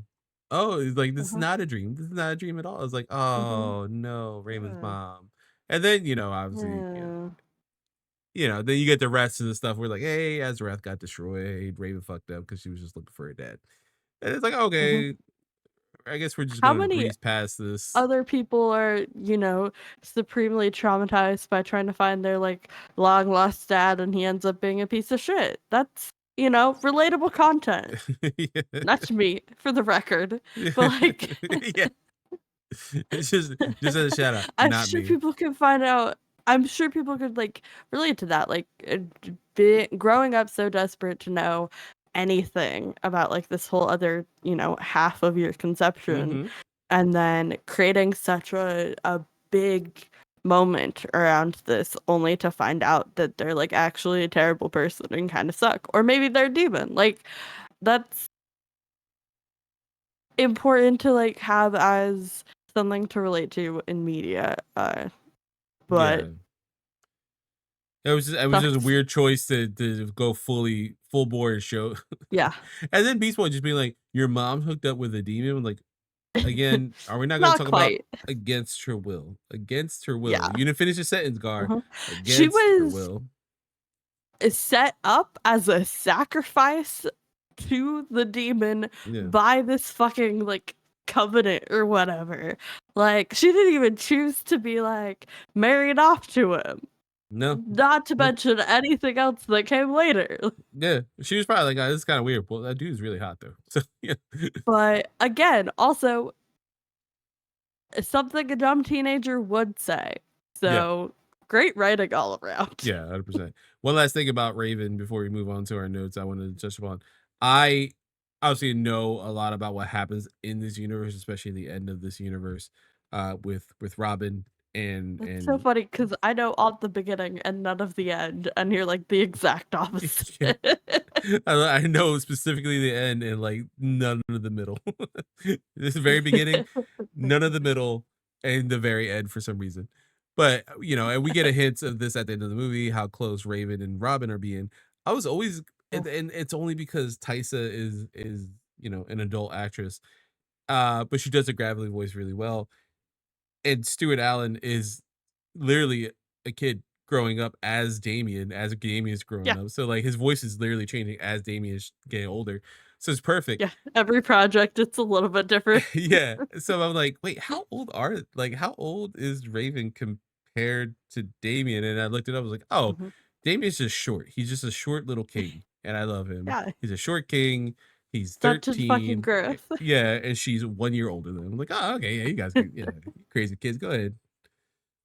it's like this is Uh-huh. not a dream. This is not a dream at all. It's like Mm-hmm. oh no, Raymond's Yeah. mom, and then obviously Yeah. then you get the rest of the stuff where like hey, Azrath got destroyed, Raven fucked up because she was just looking for her dad, and it's like Mm-hmm. okay, I guess we're just How gonna many breeze past this. other people are, supremely traumatized by trying to find their like long lost dad and he ends up being a piece of shit? That's, relatable content. Yeah. Not me, for the record. But like Yeah. It's just as a shout out, I'm not sure me. people can find out I'm sure people could like relate to that. Like growing up so desperate to know anything about like this whole other, half of your conception Mhm. and then creating such a big moment around this only to find out that they're like actually a terrible person and kind of suck, or maybe they're a demon. Like that's important to like have as something to relate to in media, but Yeah. It was just a sucks. weird choice to go full bore and show. Yeah. And then Beast Boy just being like, "Your mom hooked up with a demon." Like, again, are we not gonna Not talk about quite. against her will? Against her will. Yeah. You didn't finish the sentence, Gar. Uh-huh. She Against her was will. set up as a sacrifice to the demon Yeah. by this fucking like covenant or whatever. Like she didn't even choose to be like married off to him. No. Not to No. mention anything else that came later. Yeah. She was probably like, "Oh, this is kind of weird." Well, that dude's really hot though. So yeah. But again, also something a dumb teenager would say. Yeah. So great writing all around. Yeah, 100%. One last thing about Raven before we move on to our notes I wanted to touch upon. I obviously know a lot about what happens in this universe, especially the end of this universe, with Robin and It's so funny because I know all the beginning and none of the end, and you're like the exact opposite. yeah, I know specifically the end and like none of the middle. This is the very beginning, none of the middle, and the very end for some reason. But and we get a hint of this at the end of the movie, how close Raven and Robin are being. I was always, and it's only because Tysa is an adult actress, but she does a gravelly voice really well. And Stuart Allen is literally a kid growing up as Damien's growing Yeah, up. So like his voice is literally changing as Damien is getting older. So it's perfect. yeah. Every project, it's a little bit different. Yeah. So I'm like, wait, how old is Raven compared to Damien? And I looked it up, I was like, oh, Mhm. Damien's just short. He's just a short little king. And I love him. Yeah, He's a short king. He's such a fucking 13. growth. Yeah, and she's 1 year older than him. I'm like, oh, okay, yeah, you guys, yeah, crazy kids. Go ahead.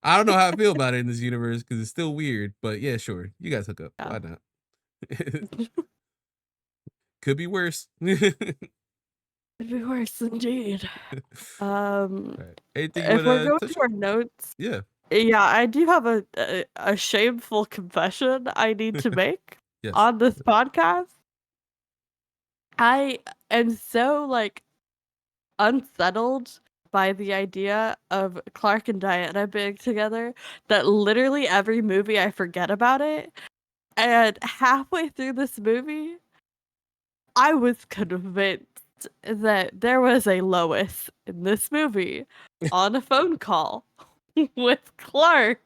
I don't know how I feel about it in this universe because it's still weird, but yeah, sure. You guys hook up. Yeah. Why not? Could be worse. It'd be worse indeed. Um, Right. Anything you if we're wanna going touch to on? our notes, Yeah. yeah, I do have a shameful confession I need to make Yes. on this podcast. I am so like unsettled by the idea of Clark and Diana being together that literally every movie I forget about it. And halfway through this movie, I was convinced that there was a Lois in this movie on a phone call with Clark.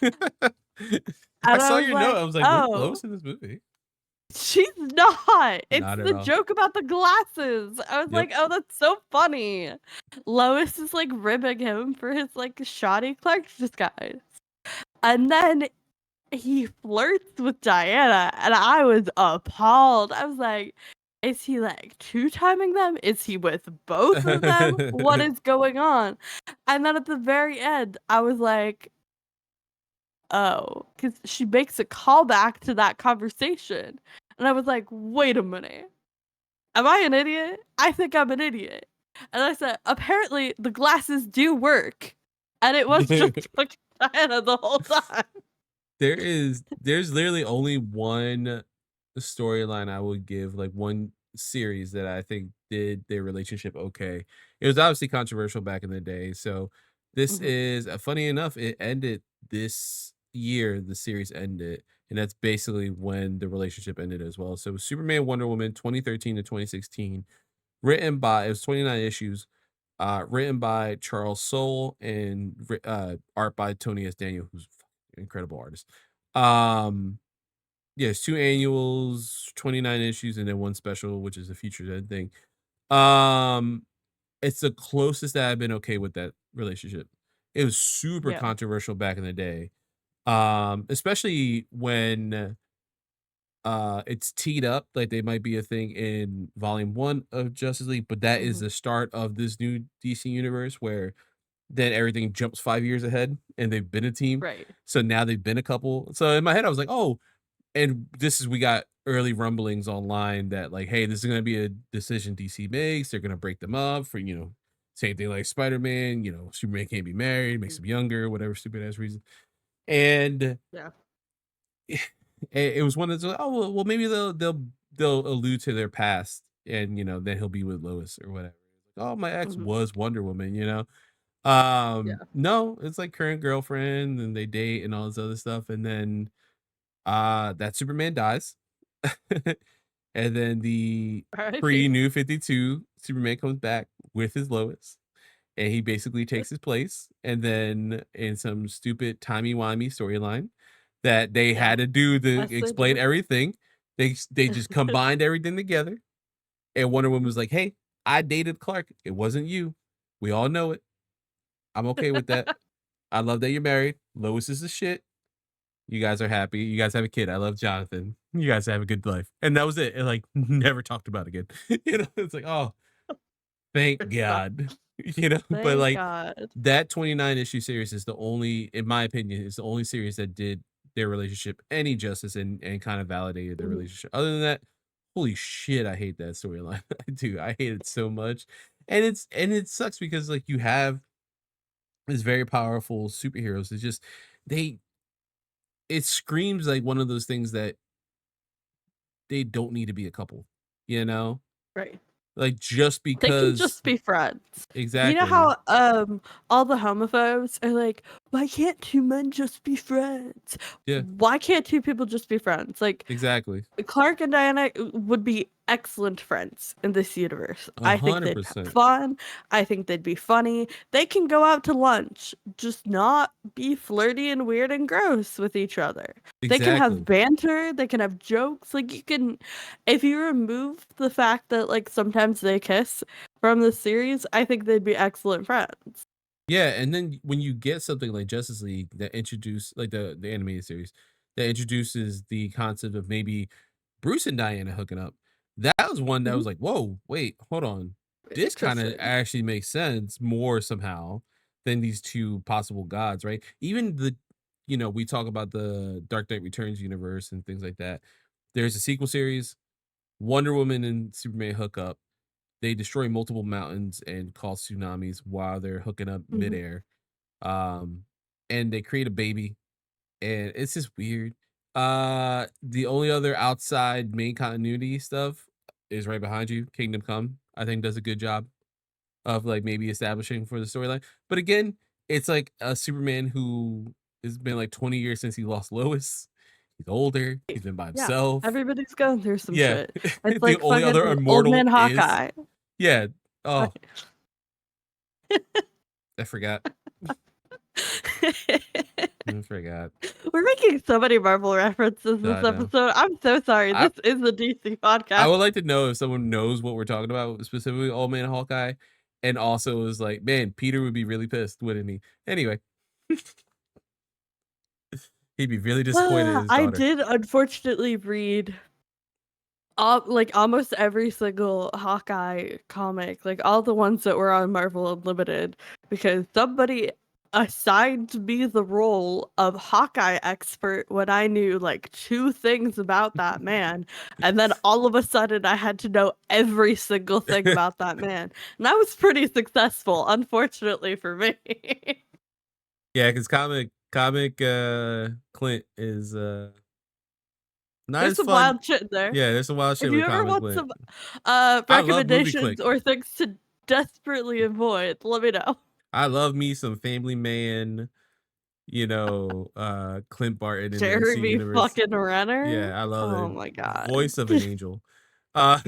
I And I saw was your note. I like, was like, where's oh, Lois in this movie? she's not. It's Not at the all. joke about the glasses. I was Yep. like, oh, that's so funny. Lois is like ribbing him for his like shoddy Clark disguise. And then he flirts with Diana, and I was appalled. I was like, is he like two-timing them? Is he with both of them? What is going on? And then at the very end, I was like, oh, because she makes a callback to that conversation. And I was like, wait a minute. Am I an idiot? I think I'm an idiot. And I said, apparently the glasses do work. And it was just fucking Diana the whole time. There's literally only one storyline I would give, like one series that I think did their relationship okay. It was obviously controversial back in the day. So this Mhm. is funny enough, it ended this year, the series ended, and that's basically when the relationship ended as well. So it was Superman Wonder Woman 2013 to 2016, written by it was 29 issues, written by Charles Soule and art by Tony S. Daniel, who's an incredible artist. Um, yes, two annuals, 29 issues, and then one special, which is a featured ed thing. Um, it's the closest that I've been okay with that relationship. It was super Yeah. controversial back in the day. Especially when it's teed up like they might be a thing in volume 1 of Justice League, but that is Mhm. the start of this new DC universe where then everything jumps 5 years ahead and they've been a team. Right. So now they've been a couple. So in my head I was like, "Oh," and this is we got early rumblings online that like, "Hey, this is going to be a decision DC makes. They're going to break them up for, same thing like Spider-Man, Superman can't be married, makes Mm. him younger, whatever stupid ass reason." And Yeah. it was one that's like, oh well, maybe they'll allude to their past and then he'll be with Lois or whatever. Like, oh, my ex Mhm. was Wonder Woman. Yeah. No, it's like current girlfriend and they date and all this other stuff, and then that Superman dies. And then the pre R.I.P. New 52 Superman comes back with his Lois, and he basically takes his place. And then in some stupid timey-wimey storyline that they Yeah. had to do to Yes, they explain do. everything, they just combined everything together. And Wonder Woman was like, "Hey, I dated Clark. It wasn't you. We all know it. I'm okay with that. I love that you're married. Lois is the shit. You guys are happy. You guys have a kid. I love Jonathan. You guys have a good life." And that was it. And like never talked about it again. It's like, oh, thank Stop. God. But Thank like God. that 29 issue series is the only, in my opinion, is the only series that did their relationship any justice and kind of validated their Mhm. relationship. Other than that, holy shit, I hate that storyline. I do. I hate it so much. And it sucks because like you have these very powerful superheroes. It's just they it screams like one of those things that they don't need to be a couple, you know? Right. Like just They can because just be friends. You know exactly. how all the homophobes are like, why can't two men just be friends? Yeah, Why can't two people just be friends? Like exactly. Clark and Diana would be excellent friends in this universe. A I think hundred they'd have percent. fun. I think they'd be funny. They can go out to lunch, just not be flirty and weird and gross with each other. They can have Exactly. banter, they can have jokes. Like you can if you remove the fact that like sometimes they kiss from the series, I think they'd be excellent friends. Yeah, and then when you get something like Justice League that introduce like the animated series that introduces the concept of maybe Bruce and Diana hooking up, that was one that Mhm. was like, "Whoa, wait, hold on. This kind of Interesting. actually makes sense more somehow than these two possible gods, right?" Even we talk about the Dark Knight Returns universe and things like that. There's a sequel series, Wonder Woman and Superman hook up. They destroy multiple mountains and cause tsunamis while they're hooking up Mhm. midair, and they create a baby, and it's just weird. The only other outside main continuity stuff is right behind you. Kingdom Come, I think, does a good job of like maybe establishing for the storyline. But again, it's like a Superman who has been like 20 years since he lost Lois. He's older. He's been by Yeah, himself. everybody's going through some Yeah, shit. It's the like only other fucking old immortal man is Hawkeye. yeah. Oh, I forgot. I forgot. We're making so many Marvel references this I know. episode. I'm so sorry. I This is a DC I podcast. would like to know if someone knows what we're talking about, specifically Old Man Hawkeye, and also is like, man, Peter would be really pissed, wouldn't he? Anyway, he'd be really disappointed in his I daughter. did unfortunately read like almost every single Hawkeye comic, like all the ones that were on Marvel Unlimited, because somebody assigned me the role of Hawkeye expert when I knew like two things about that man, and then all of a sudden I had to know every single thing about that man, and I was pretty successful, unfortunately for me. Yeah, because comic Clint is not There's as some fun. wild shit in there. Yeah, there's some wild shit If you with ever comic want Clint. some I love movie Clint. recommendations or things to desperately avoid, let me know. I love me some Family Man, Clint Barton in the MC Jeremy universe. fucking Renner? Yeah, I love Oh it. my god. Voice of an angel. Uh,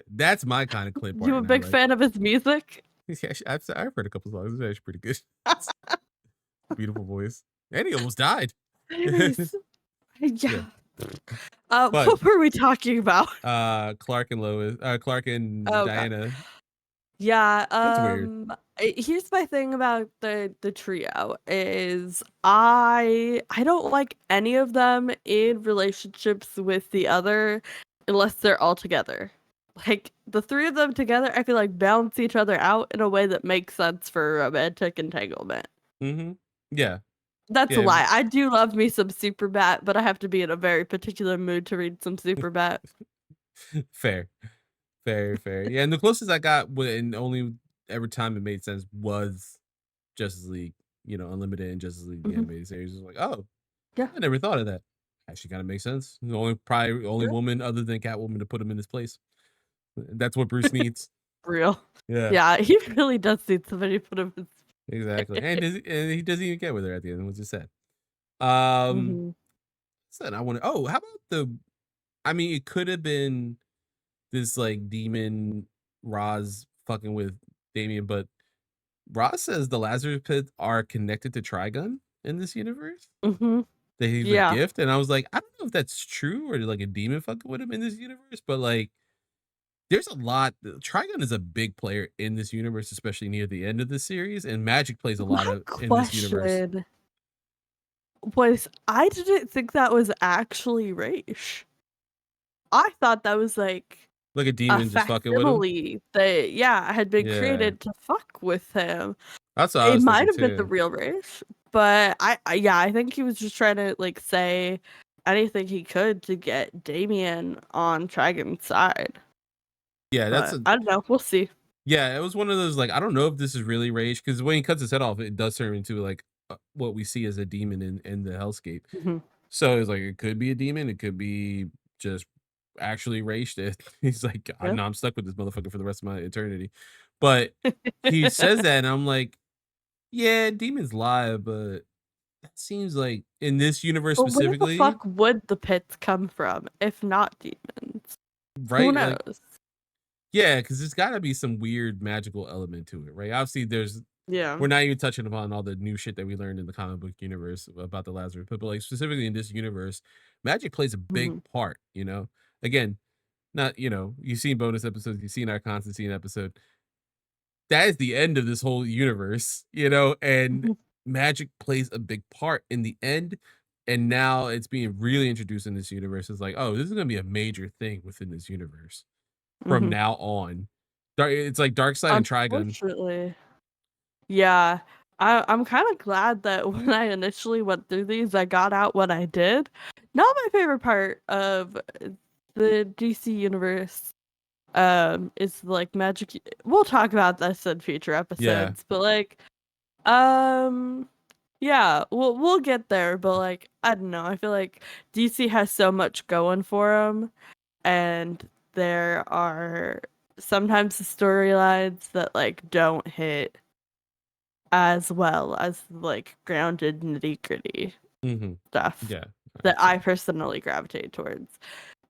that's my kind of Clint You a Barton I big like. fan of his music? Yeah, I've heard a couple songs. It's actually pretty good. Beautiful voice. And he almost died. Anyways, Yeah. yeah. But What were we talking about? Clark and Oh god. Diana. Yeah, That's weird. here's my thing about the trio is I don't like any of them in relationships with the other unless they're all together. Like the three of them together, I feel like balance each other out in a way that makes sense for romantic entanglement. Mm-hmm. Yeah. That's a Yeah. lie. I do love me some Superbat, but I have to be in a very particular mood to read some Superbat. Fair. Fair. Yeah, and the closest I got and only every time it made sense was Justice League, Unlimited and Justice League the Mhm. animated series. It was like, oh, Yeah. I never thought of that. Actually kind of makes sense. The only Real. woman other than Catwoman to put him in his place. That's what Bruce needs. Real. Yeah, Yeah, he really does need somebody to put him in. exactly. And he doesn't even get with her at the end, which is sad. Um, Mhm. said I want to. Oh, how about the? I mean, it could have been this like demon Roz fucking with Damien, but Roz says the Lazarus pits are connected to Trigun in this universe. Mhm. That he's a Yeah. gift, and I was like, I don't know if that's true or like a demon fucking with him in this universe, but like there's a lot. Trigun is a big player in this universe, especially near the end of the series, and Magic plays a lot My of in this universe. question was I didn't think that was actually Raish. I thought that was like Like a a demon just fucking with him. facsimile that, yeah, had been Yeah, created to fuck with him. that's what I It was might thinking have been the too. real Raish, but I yeah, I think he was just trying to like say anything he could to get Damien on Trigon's side. Yeah, But I don't know. We'll see. yeah, it was one of those, like, I don't know if this is really rage, because when he cuts his head off, it does turn into, like, what we see as a demon in the hellscape. Hmm. So it's like, it could be a demon, it could be just actually rage it. He's like, Yeah. I'm stuck with this motherfucker for the rest of my eternity. But he says that, and I'm like, yeah, demons lie, but that seems like in this universe But where the specifically, fuck would the pits come from if not demons? Who right? Like, knows? yeah, because there's got to be some weird magical element to it, right? Obviously, Yeah. we're not even touching upon all the new shit that we learned in the comic book universe about the Lazarus Pit, but like specifically in this universe, magic plays a big Hmm. part. Again, not you've seen bonus episodes, you've seen our Constantine episode. That is the end of this whole universe, and Hmm. magic plays a big part in the end. And now it's being really introduced in this universe. It's like, oh, this is gonna be a major thing within this universe from Hmm. now on. It's like Darkseid and Trigun. Unfortunately, yeah. I'm kind of glad that when I initially went through these, I got out what I did. Not my favorite part of the DC universe is like magic. We'll talk about this in future Yeah. episodes, but like um yeah, we'll get there, but like I don't know. I feel like DC has so much going for them, and there are sometimes the storylines that like don't hit as well as like grounded nitty-gritty Mm-hmm. stuff Yeah. that I personally gravitate towards.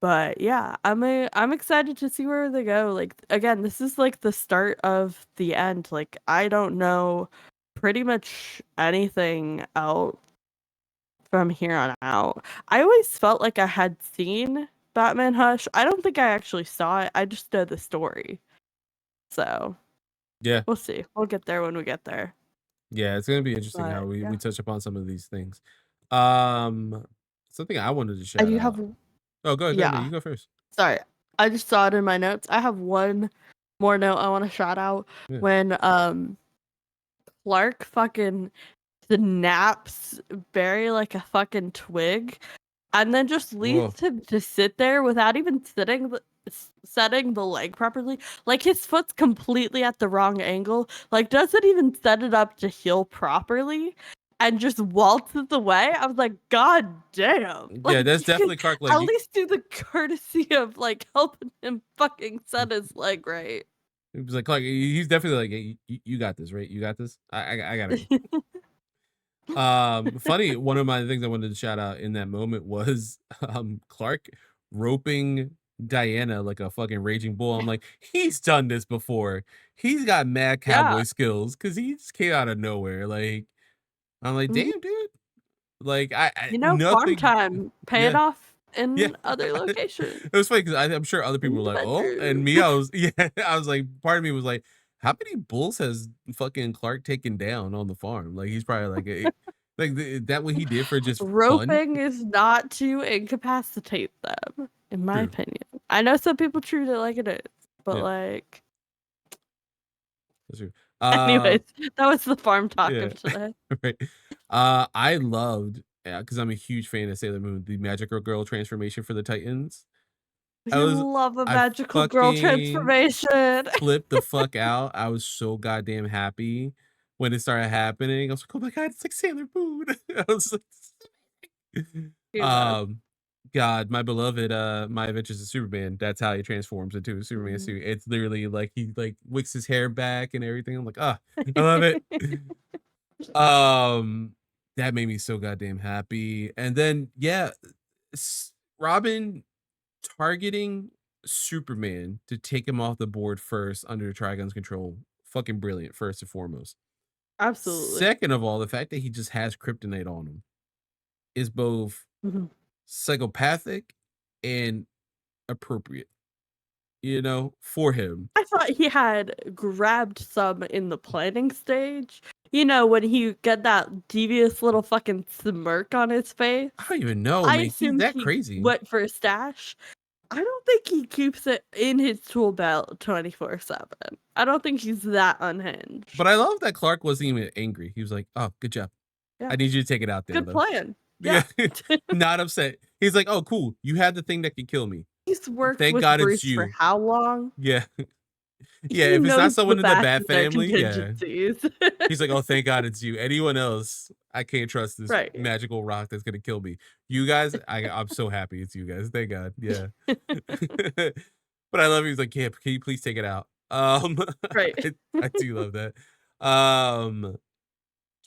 But yeah, I'm excited to see where they go. Like again, this is like the start of the end. Like I don't know pretty much anything else from here on out. I always felt like I had seen Batman Hush. I don't think I actually saw it. I just know the story. So Yeah. we'll see. We'll get there when we get there. Yeah, it's gonna be interesting how But we yeah. touch upon some of these things. Um, Something I wanted to I shout do out. have Oh, go ahead, go ahead. No, yeah. you go first. Sorry. I just saw it in my notes. I have one more note I want to shout out Yeah. when Clark fucking snaps Barry like a fucking twig and then just Whoa. leaves him to sit there without even setting the leg properly. Like his foot's completely at the wrong angle. Like doesn't even set it up to heal properly and just waltzes away. I was like, God damn. Yeah, Like that's you could definitely Clark. Like, at least do the courtesy of like helping him fucking set his leg right. he was like, Clark, he's definitely like, hey, you got this, right? You got this. I gotta go. Funny. One of my things I wanted to shout out in that moment was Clark roping Diana like a fucking raging bull. I'm like, he's done this before. He's got mad Yeah. cowboy skills because he just came out of nowhere. Like, I'm like, Mhm. damn, dude. Like, I You know, farm nothing. time paying Yeah, off yeah. in other It locations. was funny because I'm sure other people New were like, oh, and adventures. me, I was, yeah, I was like, part of me was like, how many bulls has fucking Clark taken down on the farm? Like, he's probably like, that what he did for just fun? Roping is not to incapacitate them, in my True. opinion. I know some people treat it like it is, but Yeah, like, that's true. anyways, that was the farm talk Yeah, of today. right. I loved, because I'm a huge fan of Sailor Moon, the Magical Girl transformation for the Titans. I We was, love a I magical girl fucking transformation. flipped the fuck out. I was so goddamn happy when it started happening. I was like, "Oh my god, it's like Sailor Moon." I was like, Yeah. um, God, my beloved, My Adventures of Superman. That's how he transforms into a Superman Mhm. suit. It's literally like he like wicks his hair back and everything. I'm like, ah, I love it. Um, that made me so goddamn happy. And then yeah, Robin targeting Superman to take him off the board first under Trigon's control. Fucking brilliant, first and foremost. Absolutely. Second of all, the fact that he just has kryptonite on him is both Mhm. psychopathic and appropriate, for him. I thought he had grabbed some in the planning stage. You know, when he got that devious little fucking smirk on his face. I don't even know, I man. He's assumed that he crazy. went for a stash. I don't think he keeps it in his tool belt 24/7. I don't think he's that But unhinged. I love that Clark wasn't even angry. He was like, "Oh, good job. Yeah. I need you to take it out there, Good though." plan. Yeah, Yeah. not upset. He's like, "Oh, cool. You had the thing that could kill me. He's worked Thank with God it's Bruce for you." how long? Yeah. Yeah, He if it's not knows the someone in the back Bat of their family, yeah. contingencies. He's like, "Oh, thank God it's you. Anyone else, I can't trust this Right. magical rock that's gonna kill me. You guys, I'm so happy it's you guys. Thank God." Yeah. But I love he's like, "Yeah, can you please take it out?" Right. I do love that. Um,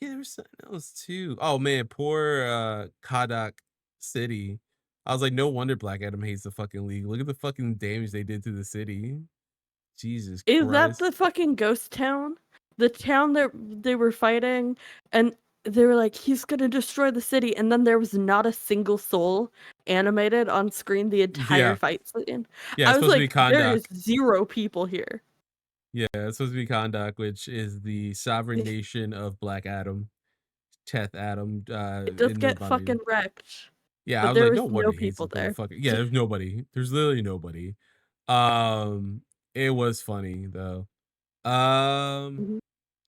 yeah, there was something else too. Oh man, poor Kadak City. I was like, no wonder Black Adam hates the fucking league. Look at the fucking damage they did to the city. Jesus Is that Christ. the fucking ghost town? The town that they were fighting, and they were like, he's gonna destroy the city, and then there was not a single soul animated on screen the entire Yeah. fight scene. Yeah, I it's was supposed to be like, there is Kondak. 0 people here. Yeah, it's supposed to be Kondak, which is the sovereign nation of Black Adam, Teth Adam, It does in the get body. fucking wrecked, Yeah, I but was there like, was no wonder no he hates people this there. motherfucker. Yeah, there's nobody. There's literally nobody. Um, it was funny though. Um, Mhm.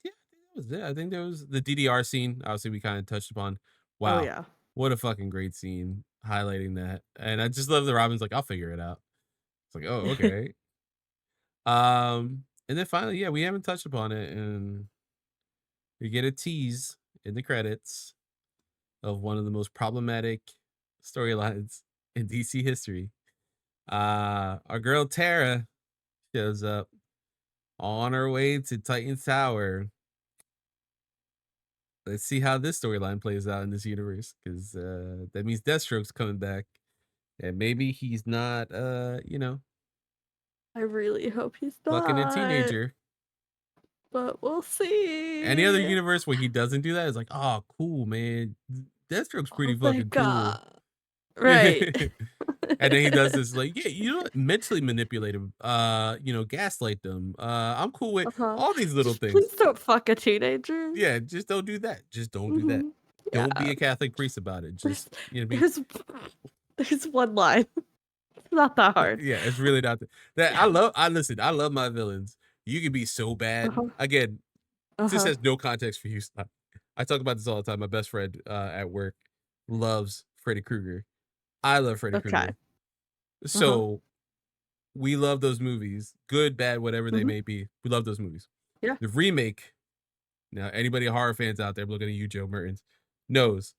yeah, I think that was it. I think there was the DDR scene. Obviously, we kind of touched upon. Oh Wow, yeah. what a fucking great scene highlighting that. And I just love the Robin's like, I'll figure it out. It's like, oh, okay. And then finally, yeah, we haven't touched upon it, and we get a tease in the credits of one of the most problematic storylines in DC history. Our girl Tara shows up on her way to Titan Tower. Let's see how this storyline plays out in this universe, because that means Deathstroke's coming back, and maybe he's not, I really hope he's fucking a not, teenager. but we'll Any other see. universe where he doesn't do that is like, oh, cool, man. Deathstroke's Oh, pretty fucking thank cool. God. Right. And then he does this like, yeah, you know what? Mentally manipulate him, gaslight them. I'm cool with Uh-huh. all these little Just please things. don't fuck a teenager. Yeah, just don't do that. Just don't do that. Mhm. Don't Yeah. be a Catholic priest about it. There's Just, be there's there's one line. It's not that hard. yeah, it's really not that Yeah. I love my villains. You can be so bad. Uh-huh. Again, this Uh-huh. has no context for you. I talk about this all the time. My best friend at work loves Freddy Krueger. I love Freddy Okay. Krueger. Uh-huh. So we love those movies, good, bad, whatever they Mhm. may be. We love those movies. Yeah. The remake, now anybody horror fans out there looking at you, Joe Mertens, knows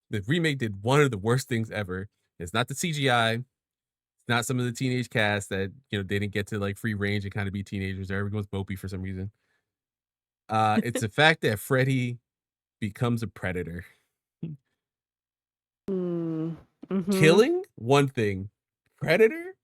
the remake did one of the worst things ever. It's not the CGI. It's not some of the teenage cast that they didn't get to like free range and kind of be teenagers. Everyone's mopey for some reason. It's the fact that Freddy becomes a predator. Mm. Mhm. Killing one thing, predator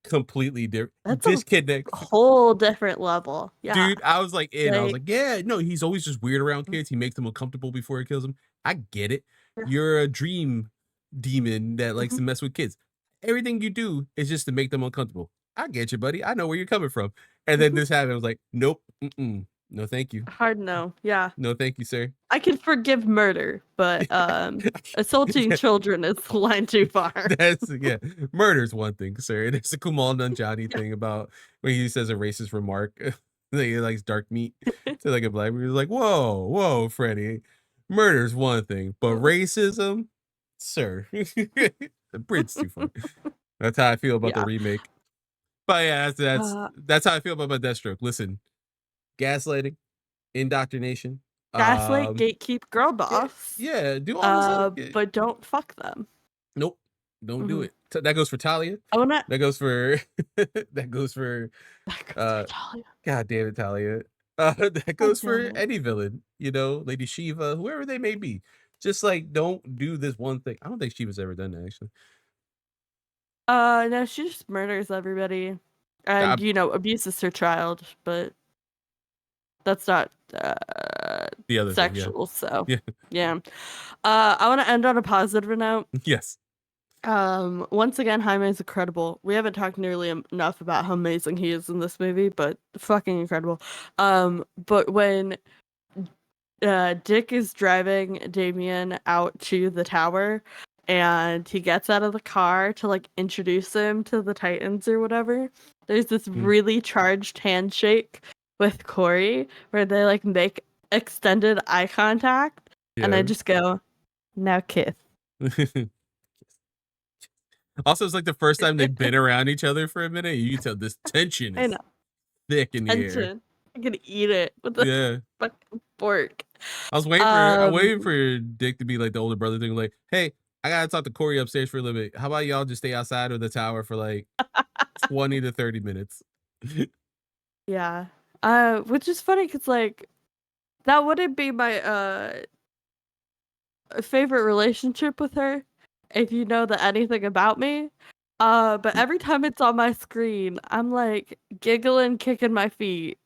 completely different. That's a Disconnect. whole different level. Yeah. Dude, I was like I was Like like, yeah, no, he's always just weird around mm, kids. He makes them uncomfortable before he kills them. I get it. yeah. You're a dream demon that likes Mhm. to mess with kids. Everything you do is just to make them uncomfortable. I get you, buddy. I know where you're coming from. And then Mhm. this happened. I was like, nope, no, thank you. Hard no. Yeah. No, thank you, sir. I can forgive murder, but assaulting Yeah, children is the line too far. yeah. Murder's one thing, sir. There's a Kumal Nanjiani Yeah. thing about when he says a racist remark that he likes dark meat to like a black man. He's like, whoa, Freddie. Murder's one thing, but racism, sir. The bridge's too far. That's how I feel about the Yeah. remake. But yeah, Uh, that's how I feel about my Deathstroke. Listen, gaslighting, indoctrination. Gaslight, Um, gatekeep, girl yeah, boss. yeah, do all this stuff. Yeah. But don't fuck them. Nope, don't do Mhm. it. That goes for Talia. I wanna That goes for that goes for that goes for uh Talia. God damn it, Talia. That God goes damn for it. any villain, Lady Shiva, whoever they may be. Just like don't do this one thing. I don't think Shiva's ever done that actually. No, she just murders everybody I, and, abuses her child, but that's not, the other thing, yeah. sexual, so, Yeah. yeah. I wanna end on a positive note. Yes. Once again, Jaime is incredible. We haven't talked nearly enough about how amazing he is in this movie, but fucking incredible. But when Dick is driving Damien out to the tower and he gets out of the car to like introduce him to the Titans or whatever. There's this Mm, really charged handshake with Corey where they like make extended eye contact and I yeah. just go, now kiss. Also, it's like the first time they've been around each other for a minute. You can tell this tension I is know. thick in the air. Tension. I can eat it with a Yeah. fucking fork. I'm Um, waiting for Dick to be like the older brother thing, like, hey, I gotta talk to Corey upstairs for a little bit. How about y'all just stay outside of the tower for like 20 to 30 minutes? yeah. Which is funny because like that wouldn't be my favorite relationship with her if you know that anything about me. But every time it's on my screen, I'm like giggling, kicking my feet.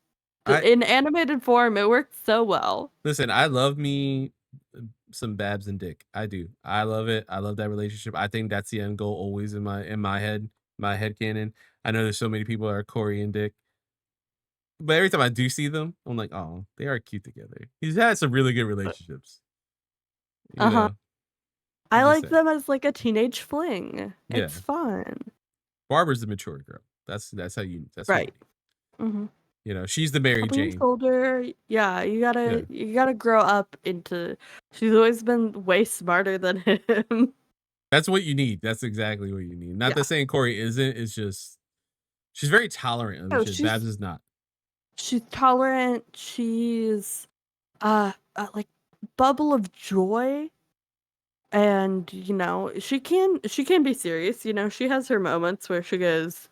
I In animated form, it works so well. Listen, I love me some Babs and Dick. I do. I love it. I love that relationship. I think that's the end goal always in my head canon. I know there's so many people that are Corey and Dick. But every time I do see them, I'm like, oh, they are cute together. He's had some really good relationships. You Uh-huh. know, I'm I just like saying. them as like a teenage fling. Yeah. It's fun. Barbara's the mature girl. That's what you Right. need. Mm-hmm. You know, she's the Mary Couple years Jane. older. Yeah, Yeah. you gotta grow up into. She's always been way smarter than him. That's what you need. That's exactly what you need. Not Yeah. that saying Corey isn't, it's just she's very tolerant of No, shit. Babs is not. she's tolerant. She's like bubble of joy, and you know she can be serious. You know, she has her moments where she goes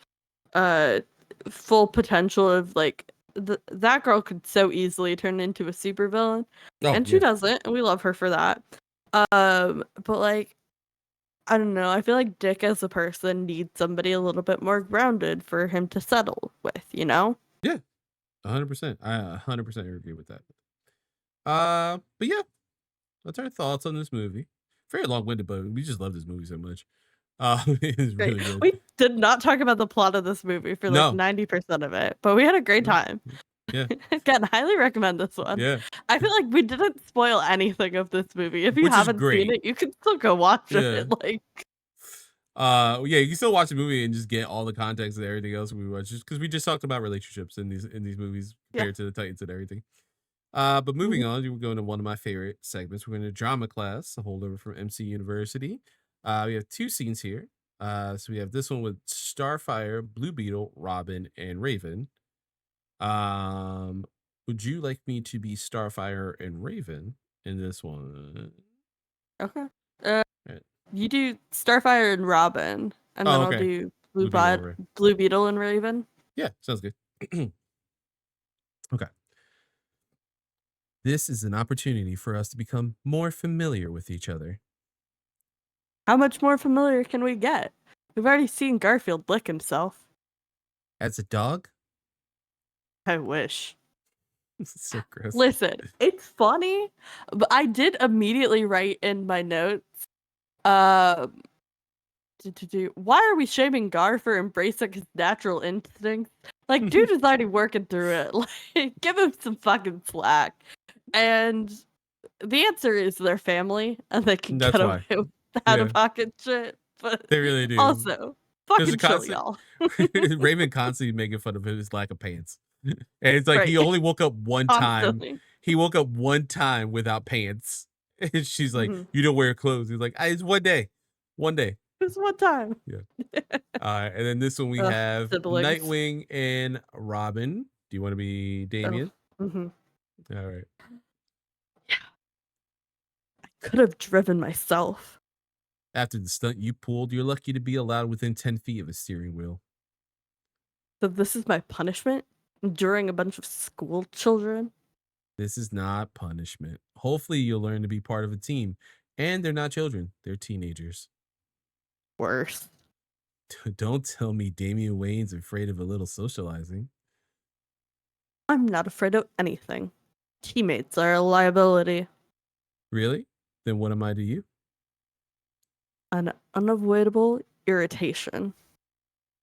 uh full potential of like that girl could so easily turn into a supervillain, Oh, and she yeah. doesn't, and we love her for that. But like I don't know, I feel like Dick as a person needs somebody a little bit more grounded for him to settle with, you know? Yeah. 100%. I 100% agree with that. But yeah, that's our thoughts on this movie. Very long-winded, but we just love this movie so much. It's Great. really good. We did not talk about the plot of this movie for like No. 90% of it, but we had a great No. time. Yeah. Again, highly recommend this one. Yeah. I feel like we didn't spoil anything of this movie. If you Which is haven't seen great. it, you can still go watch Yeah. it. Like, Yeah, you can still watch the movie and just get all the context and everything else we watch, just because we just talked about relationships in these movies yeah. compared to the Titans and everything. But moving Mhm. on, we're going to one of my favorite segments. We're going to drama class, a holdover from MC University. We have two scenes here. So we have this one with Starfire, Blue Beetle, Robin, and Raven. Would you like me to be Starfire and Raven in this one? Okay. Uh, Right. you do Starfire and Robin, and then Oh, I'll okay. do Blue Beetle over. Blue Beetle and Raven. Yeah, sounds good. Okay. This is an opportunity for us to become more familiar with each other. How much more familiar can we get? We've already seen Garfield lick himself. As a dog? I wish. This is so gross. Listen, it's funny, but I did immediately write in my notes, um, why are we shaming Gar for embracing his natural instincts? Like, dude is already working through it. Like, give him some fucking slack. And the answer is their family, and they can That's get away why. with out Yeah, of pocket shit. But they really do. also, Because the fucking chill, constant y'all. Raven constantly making fun of his lack of pants. And it's like he Right. only woke up one time. Constantly. He woke up one time without pants. And she's like, Mhm. you don't wear clothes. He's like, it's one day. One day. Just one time. Yeah. And then this one we Ugh, have siblings. Nightwing and Robin. Do you want to be Oh. Damien? Hmm. All right. Could have driven myself. After the stunt you pulled, you're lucky to be allowed within 10 feet of a steering wheel. So this is my punishment? Enduring a bunch of school children? This is not punishment. Hopefully, you'll learn to be part of a team. And they're not children, they're teenagers. Worse. Don't tell me Damian Wayne's afraid of a little socializing. I'm not afraid of anything. Teammates are a liability. Really? Then what am I to you? An unavoidable irritation.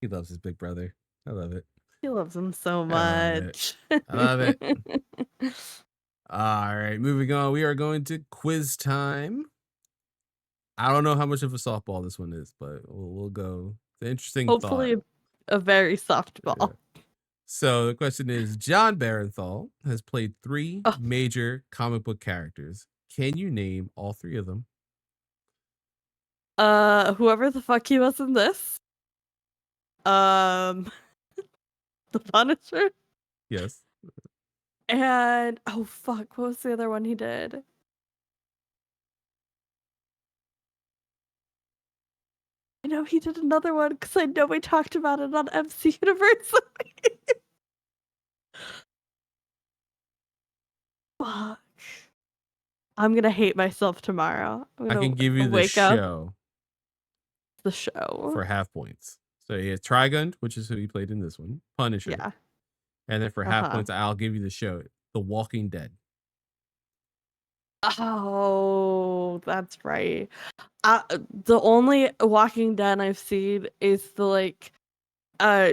He loves his big brother. I love it. He loves him so I love it. much. I love it. All right, moving on. We are going to quiz time. I don't know how much of a softball this one is, but we'll go. It's an interesting thought. Hopefully a very soft ball. Yeah. So the question is, John Barenthal has played 3 Oh. major comic book characters. Can you name all 3 of them? Whoever the fuck he was in this. Um, the Punisher. Yes. And oh fuck, what was the other one he did? I know he did another one because I know we talked about it on MC University. Fuck. I'm gonna hate myself tomorrow. I'm I can gonna give you the wake up show the show. for half points. So he has Trigun, which is who he played in this one, Punisher. Yeah. And then for half points, I'll give you the show, The Walking Dead. Oh, that's right. The only Walking Dead I've seen is the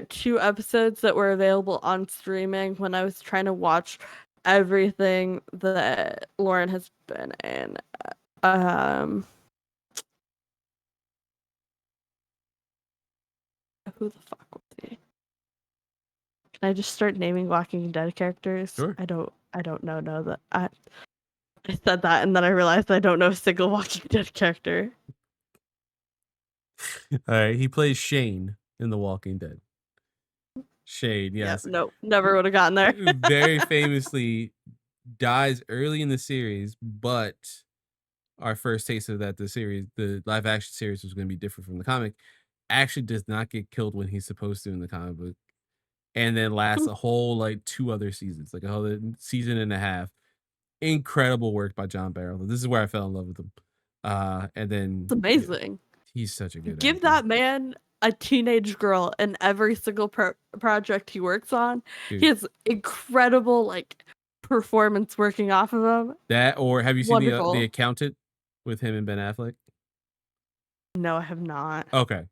2 episodes that were available on streaming when I was trying to watch everything that Lauren has been in. Who the fuck was he? Can I just start naming Walking Dead characters? Sure. I don't know that I said that and then I realized I don't know a single Walking Dead character. All right, he plays Shane in The Walking Dead. Shane, yes. Yep, nope, never would have gotten there. Very famously dies early in the series, but our first taste of that, the live action series was going to be different from the comic, actually does not get killed when he's supposed to in the comic book. And then lasts a whole 2 other seasons, like a whole season and a half. Incredible work by John Barrow. This is where I fell in love with him. And then It's amazing. He's such a good Give actor. that man a teenage girl in every single project he works on. Dude. He has incredible performance working off of him. That, or have you seen Wonderful. the Accountant with him and Ben Affleck? No, I have not. Okay.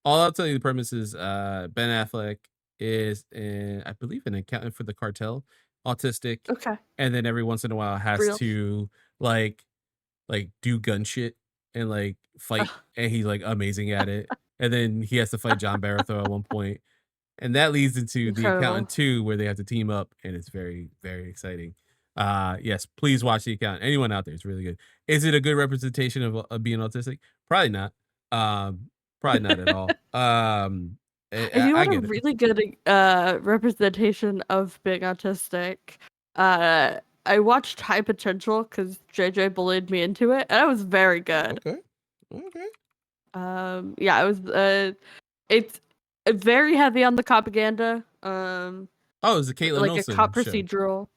All I'll tell you the premise is Ben Affleck is I believe an accountant for the cartel, autistic. Okay. And then every once in a while has to do gun shit and fight, and he's amazing at it. And then he has to fight John Barrow at one point. And that leads into Incredible. The Accountant 2, where they have to team up, and it's very, very exciting. Yes, please watch The Accountant. Anyone out there, it's really good. Is it a good representation of being autistic? Probably not. Probably not at all. If you want a really good representation of being autistic, I watched High Potential because JJ bullied me into it, and it was very good. Okay. Yeah, it was. It's very heavy on the propaganda. It's a Caitlin Olsen a cop show. procedural.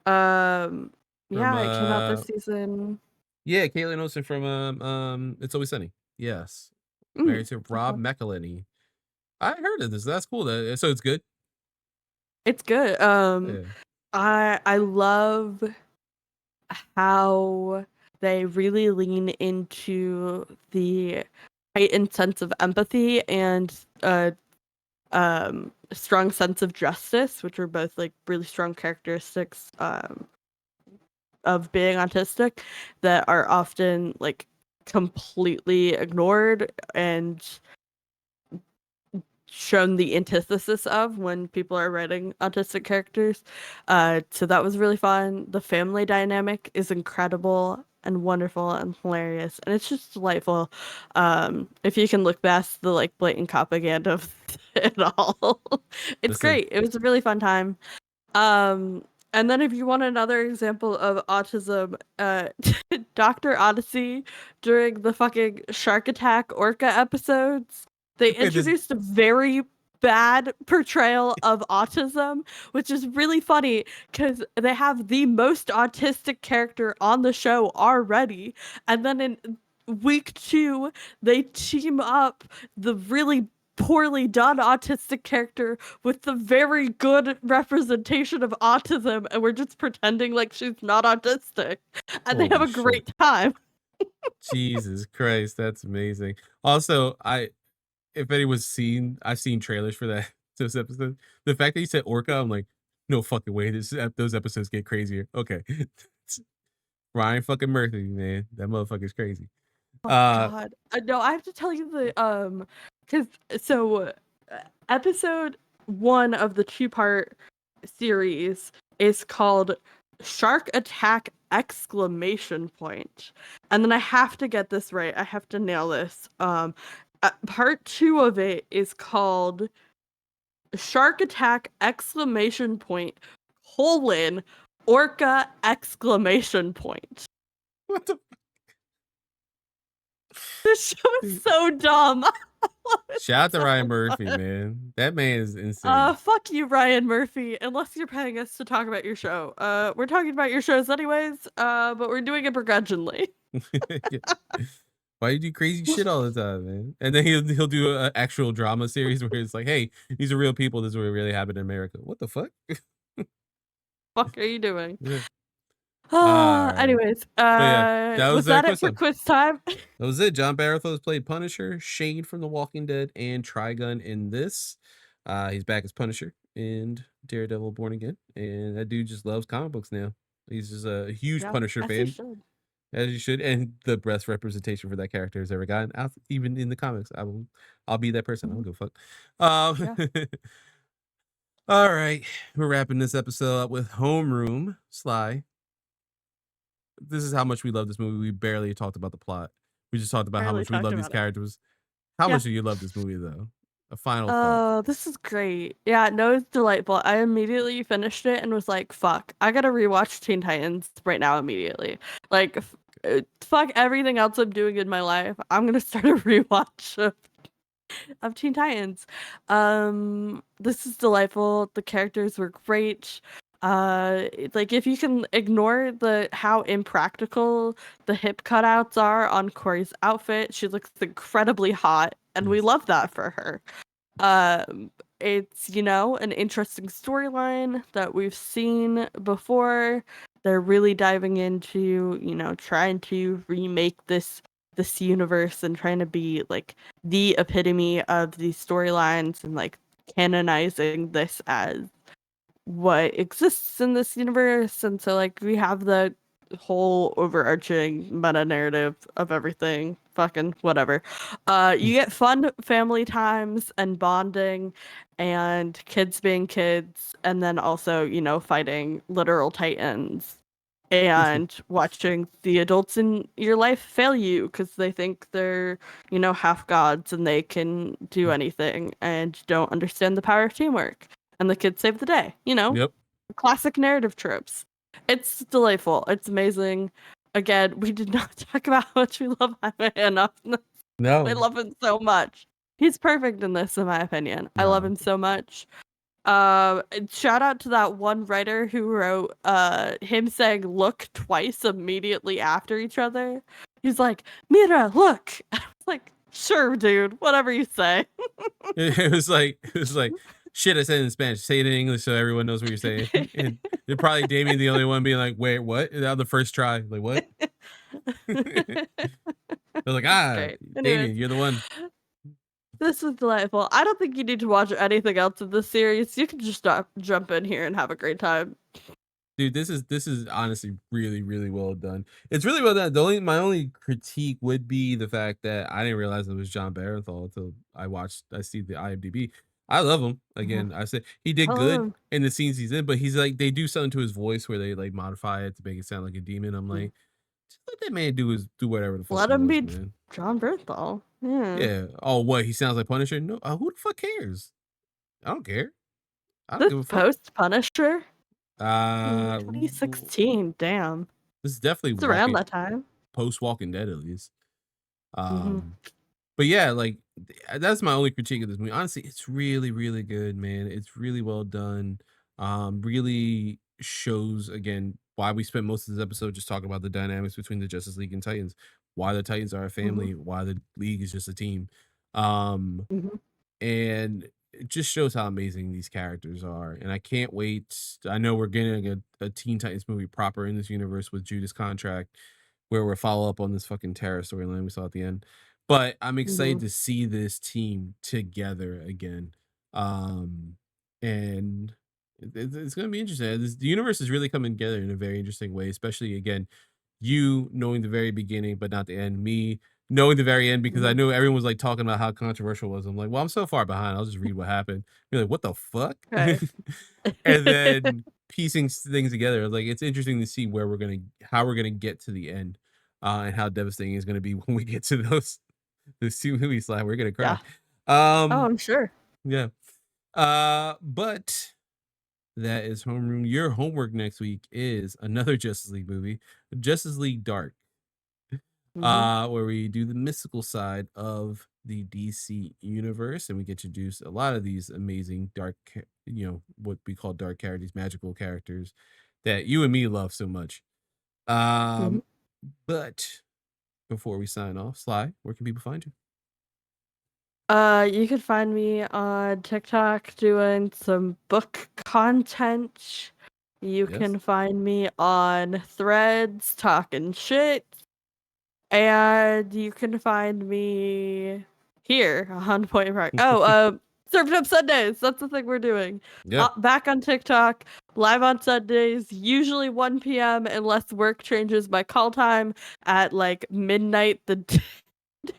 Yeah, it came out this season. Yeah, Caitlin Olsen from It's Always Sunny. Yes, married to Rob McElhenney. I heard of this. That's cool. So it's good. It's good. Yeah. I love how they really lean into the heightened sense of empathy and strong sense of justice, which are both really strong characteristics of being autistic that are often completely ignored and shown the antithesis of when people are writing autistic characters. So that was really fun. The family dynamic is incredible and wonderful and hilarious, and it's just delightful. If you can look past the blatant propaganda of it all, it's great. It was a really fun time. And then if you want another example of autism, Dr. Odyssey during the fucking shark attack orca episodes, they introduced a very bad portrayal of autism, which is really funny because they have the most autistic character on the show already. And then in week 2, they team up the really poorly done autistic character with the very good representation of autism, and we're just pretending like she's not autistic. And they have a great time. Jesus Christ, that's amazing. Also, if anyone's I've seen trailers for those episodes. The fact that you said orca, I'm like, no fucking way. Those episodes get crazier. Okay. Ryan fucking Murphy, man. That motherfucker's crazy. Oh God. No, I have to tell you episode 1 of the 2-part series is called Shark Attack exclamation point. And then I have to get this right. I have to nail this. Part 2 of it is called Shark Attack exclamation point colon Orca exclamation point. What the This show is so dumb. Shout out to so Ryan Murphy, much. man. That man is insane. Fuck you, Ryan Murphy. Unless you're paying us to talk about your show. We're talking about your shows anyways. But we're doing it begrudgingly. Why you do crazy shit all the time, man? And then he'll do an actual drama series where it's like, hey, these are real people. This is what really happened in America. What the fuck? Fuck are you doing? Yeah. Right. Anyways, yeah, that was that it for quiz time? That was it. John Barrow's played Punisher, Shade from The Walking Dead, and Trigun in this. He's back as Punisher and Daredevil Born Again. And that dude just loves comic books now. He's just a huge Punisher fan. As you should, and the best representation for that character has ever gotten out, even in the comics. I'll be that person. I don't give a fuck. Yeah. All right, we're wrapping this episode up with Homeroom. Sly, this is how much we love this movie. We barely talked about the plot. We just talked about how much we love these characters. How much do you love this movie, though? A final thought. This is great. Yeah, no, it's delightful. I immediately finished it and was like, fuck, I gotta rewatch Teen Titans right now immediately. Like, fuck everything else I'm doing in my life. I'm gonna start a rewatch of Teen Titans. This is delightful. The characters were great. Like if you can ignore how impractical the hip cutouts are on Corey's outfit, she looks incredibly hot, and we love that for her. It's, an interesting storyline that we've seen before. They're really diving into, trying to remake this universe and trying to be like the epitome of these storylines and like canonizing this as what exists in this universe. And so like we have the whole overarching meta narrative of everything, fucking whatever. You get fun family times and bonding and kids being kids, and then also fighting literal titans and watching the adults in your life fail you because they think they're half gods and they can do anything and don't understand the power of teamwork, and the kids save the day. Yep. Classic narrative tropes. It's delightful. It's amazing. Again, we did not talk about how much we love Jaime enough. No. I love him so much. He's perfect in this, in my opinion. I love him so much. Shout out to that one writer who wrote him saying look twice immediately after each other. He's like, Mira, look. I was like, sure, dude, whatever you say. It was like shit, I said it in Spanish. Say it in English so everyone knows what you're saying. And you're probably Damien the only one being like, wait, what? On the first try. Like, what? They're like, Damien, you're the one. This was delightful. I don't think you need to watch anything else of this series. You can just jump in here and have a great time. Dude, this is honestly really, really well done. It's really well done. My only critique would be the fact that I didn't realize it was John Barenthal until I see the IMDb. I love him. Again, I said he did good in the scenes he's in, but he's like, they do something to his voice where they like modify it to make it sound like a demon. I'm like, just let that man do whatever the fuck. Let him be man. John Barenthal. Yeah. Oh, what? He sounds like Punisher? No. Who the fuck cares? I don't care. I don't give a fuck. Post Punisher? 2016. Damn. This is definitely it's around that time. Post Walking Dead, at least. But yeah, like that's my only critique of this movie. Honestly, it's really, really good, man. It's really well done. Really shows again why we spent most of this episode just talking about the dynamics between the Justice League and Titans. Why the Titans are a family. Why the League is just a team. And it just shows how amazing these characters are. And I can't wait. I know we're getting a Teen Titans movie proper in this universe with Judas Contract, where we'll follow up on this fucking terror storyline we saw at the end. But I'm excited to see this team together again. And it's going to be interesting. The universe is really coming together in a very interesting way, especially, again, you knowing the very beginning, but not the end. Me knowing the very end because I knew everyone was like talking about how controversial it was. I'm like, well, I'm so far behind. I'll just read what happened. You're like, what the fuck? Right. And then piecing things together. Like it's interesting to see how we're gonna get to the end, and how devastating it's gonna be when we get to those two movies. Like we're gonna cry. Yeah. Oh, Um, I'm sure. yeah. But that is homeroom. Your homework next week is another Justice League movie, Justice League Dark, Hmm. where we do the mystical side of the DC universe, and we get to introduce a lot of these amazing what we call dark characters, magical characters that you and me love so much. Hmm. Um, but before we sign off, Sly, where can people find you? You can find me on TikTok doing some book content. You Yes. can find me on Threads talking shit. And you can find me here on Point Park. Oh, Served Up Sundays. That's the thing we're doing. Yeah. Back on TikTok, live on Sundays, usually 1 p.m. unless work changes my call time at like midnight the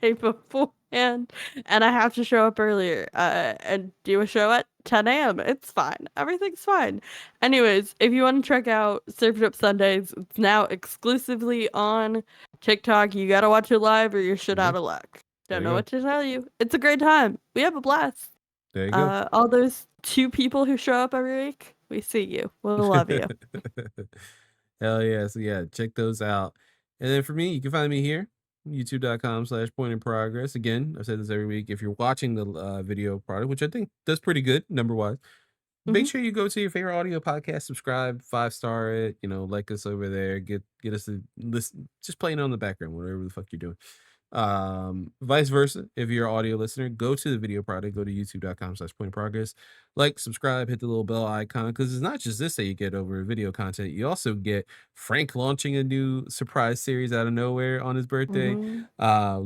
day beforehand, and I have to show up earlier and do a show at 10 a.m. It's fine. Everything's fine. Anyways, if you want to check out Served Up Sundays, it's now exclusively on TikTok. You gotta watch it live or you're shit Yeah. out of luck. There Don't you know go. what to tell you. It's a great time. We have a blast. There you go. All those 2 people who show up every week, we see you. We'll love you. Hell yeah. So yeah, check those out. And then for me, you can find me here, youtube.com/point in progress. Again, I've said this every week. If you're watching the video product, which I think does pretty good number wise, make Hmm. sure you go to your favorite audio podcast, subscribe, 5-star it, like us over there, get us to listen, just playing it on the background, whatever the fuck you're doing. Vice versa, if you're an audio listener, go to the video product, go to youtube.com/point in progress, like, subscribe, hit the little bell icon, because it's not just this that you get over video content. You also get Frank launching a new surprise series out of nowhere on his birthday. Hmm.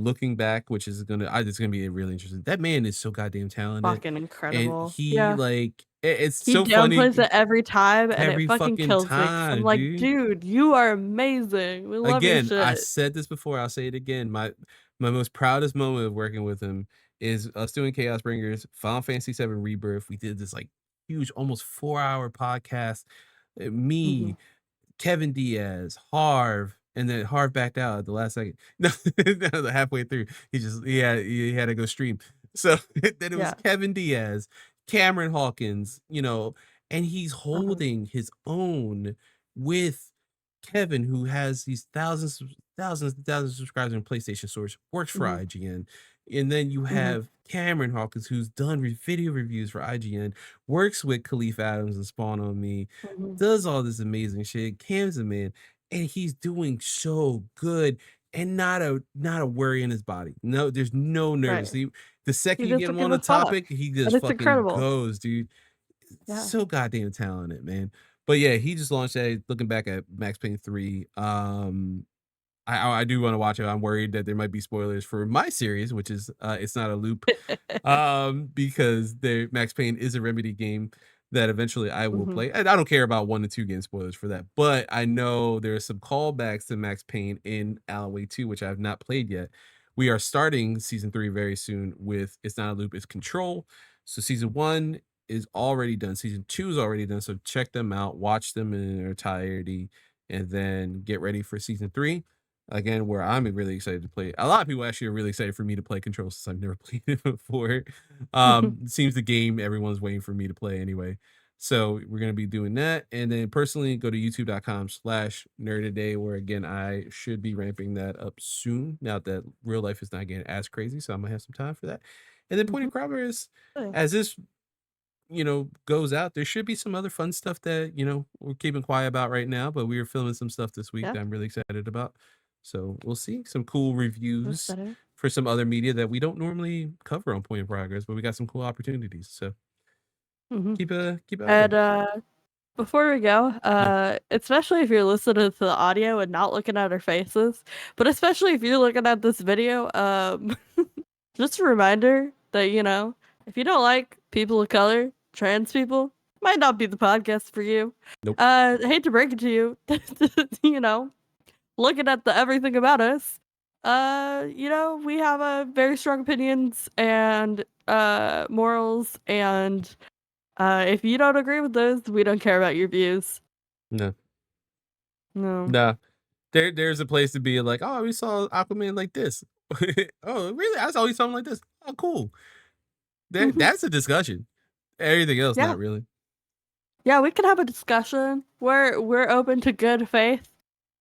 Looking back, which is it's gonna be really interesting. That man is so goddamn talented, Fucking and incredible. he Yeah. like it's He so funny downplays it every time, and it every fucking fucking kills me 'cause I'm time, like, dude. dude, you are amazing. We love your Again, I shit. said this before, I'll say it again. My most proudest moment of working with him is us doing Chaos Bringers, Final Fantasy VII Rebirth. We did this like huge, almost 4-hour podcast. Hmm. Me, Kevin Diaz, Harv, and then Harv backed out at the last second. No, no, halfway through, he had to go stream. So then it was Yeah. Kevin Diaz, Cameron Hawkins, and he's Uh-huh. holding his own with Kevin, who has these thousands and thousands of subscribers on PlayStation Source, works for Hmm. IGN. And then you Hmm. have Cameron Hawkins, who's done video reviews for IGN, works with Khalif Adams and Spawn on Me, Hmm. does all this amazing shit. Cam's a man, and he's doing so good, and not a worry in his body. No, there's no nervous. Right. The He second you get doesn't him give on a a fuck. topic, he And just it's fucking incredible. goes, dude. Yeah. So goddamn talented, man. But yeah, he just launched that. Looking back at Max Payne 3, I do want to watch it. I'm worried that there might be spoilers for my series, which is it's not a loop, because the Max Payne is a Remedy game that eventually I will Hmm. play. And I don't care about 1 and 2 game spoilers for that, but I know there's some callbacks to Max Payne in Alan Wake 2, which I have not played yet. We are starting season 3 very soon with It's Not a Loop, It's Control. So season 1 is already done. Season 2 is already done. So check them out, watch them in their entirety, and then get ready for season 3. Again, where I'm really excited to play. A lot of people actually are really excited for me to play Control since I've never played it before. It seems the game everyone's waiting for me to play anyway. So we're gonna be doing that. And then personally, go to youtube.com/nerdaday, where again I should be ramping that up soon. Now that real life is not getting as crazy, so I'm gonna have some time for that. And then Point Hmm. of Crowber is, as this goes out, there should be some other fun stuff that, we're keeping quiet about right now, but we are filming some stuff this week Yeah. that I'm really excited about. So we'll see some cool That's reviews better. for some other media that we don't normally cover on Point of Progress, but we got some cool opportunities. So Hmm. keep out And there. before we go, Yeah. especially if you're listening to the audio and not looking at our faces, but especially if you're looking at this video, just a reminder that, if you don't like people of color, trans people, might not be the podcast for you. Nope. I hate to break it to you, you know, looking at the everything about us, we have very strong opinions and morals and If you don't agree with those, we don't care about your views. No. No. No. There's a place to be like, oh, we saw Aquaman like this. Oh, really? I saw you something like this. Oh, cool. Mhm. That's a discussion. Everything else, Yeah. not really. Yeah, we can have a discussion. We're open to good faith,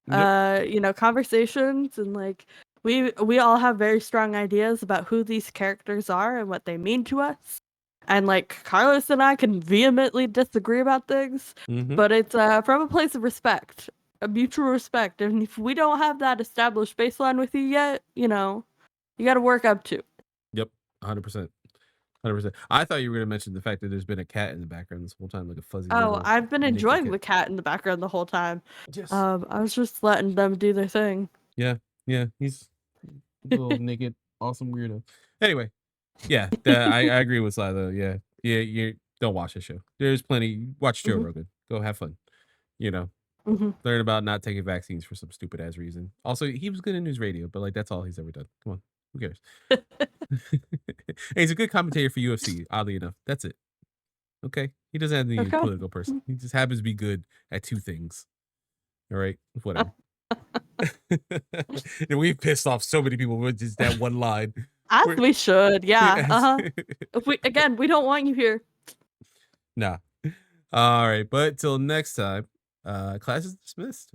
Yep. conversations, and like we all have very strong ideas about who these characters are and what they mean to us. And like Carlos and I can vehemently disagree about things, Mm-hmm. but it's from a place of respect, a mutual respect. And if we don't have that established baseline with you yet, you got to work up to. Yep. 100%. 100%. I thought you were gonna mention the fact that there's been a cat in the background this whole time, like a fuzzy Oh, little I've been naked enjoying cat. the cat in the background the whole time. Yes. I was just letting them do their thing. Yeah. Yeah. He's a little naked, awesome weirdo. Anyway, yeah, I agree with Sly though. Yeah. Yeah, you don't watch the show. There's plenty. Watch Joe Mhm, Rogan. Go have fun. You know, mhm. learn about not taking vaccines for some stupid ass reason. Also, he was good in news radio, but like that's all he's ever done. Come on, who cares? And he's a good commentator for UFC. Oddly enough, that's it. Okay, he doesn't have any Okay. political person. He just happens to be good at two things. All right, whatever. And we've pissed off so many people with just that one line. As We're- we should, yeah. Yes. If we don't want you here. Nah. All right, but till next time, class is dismissed.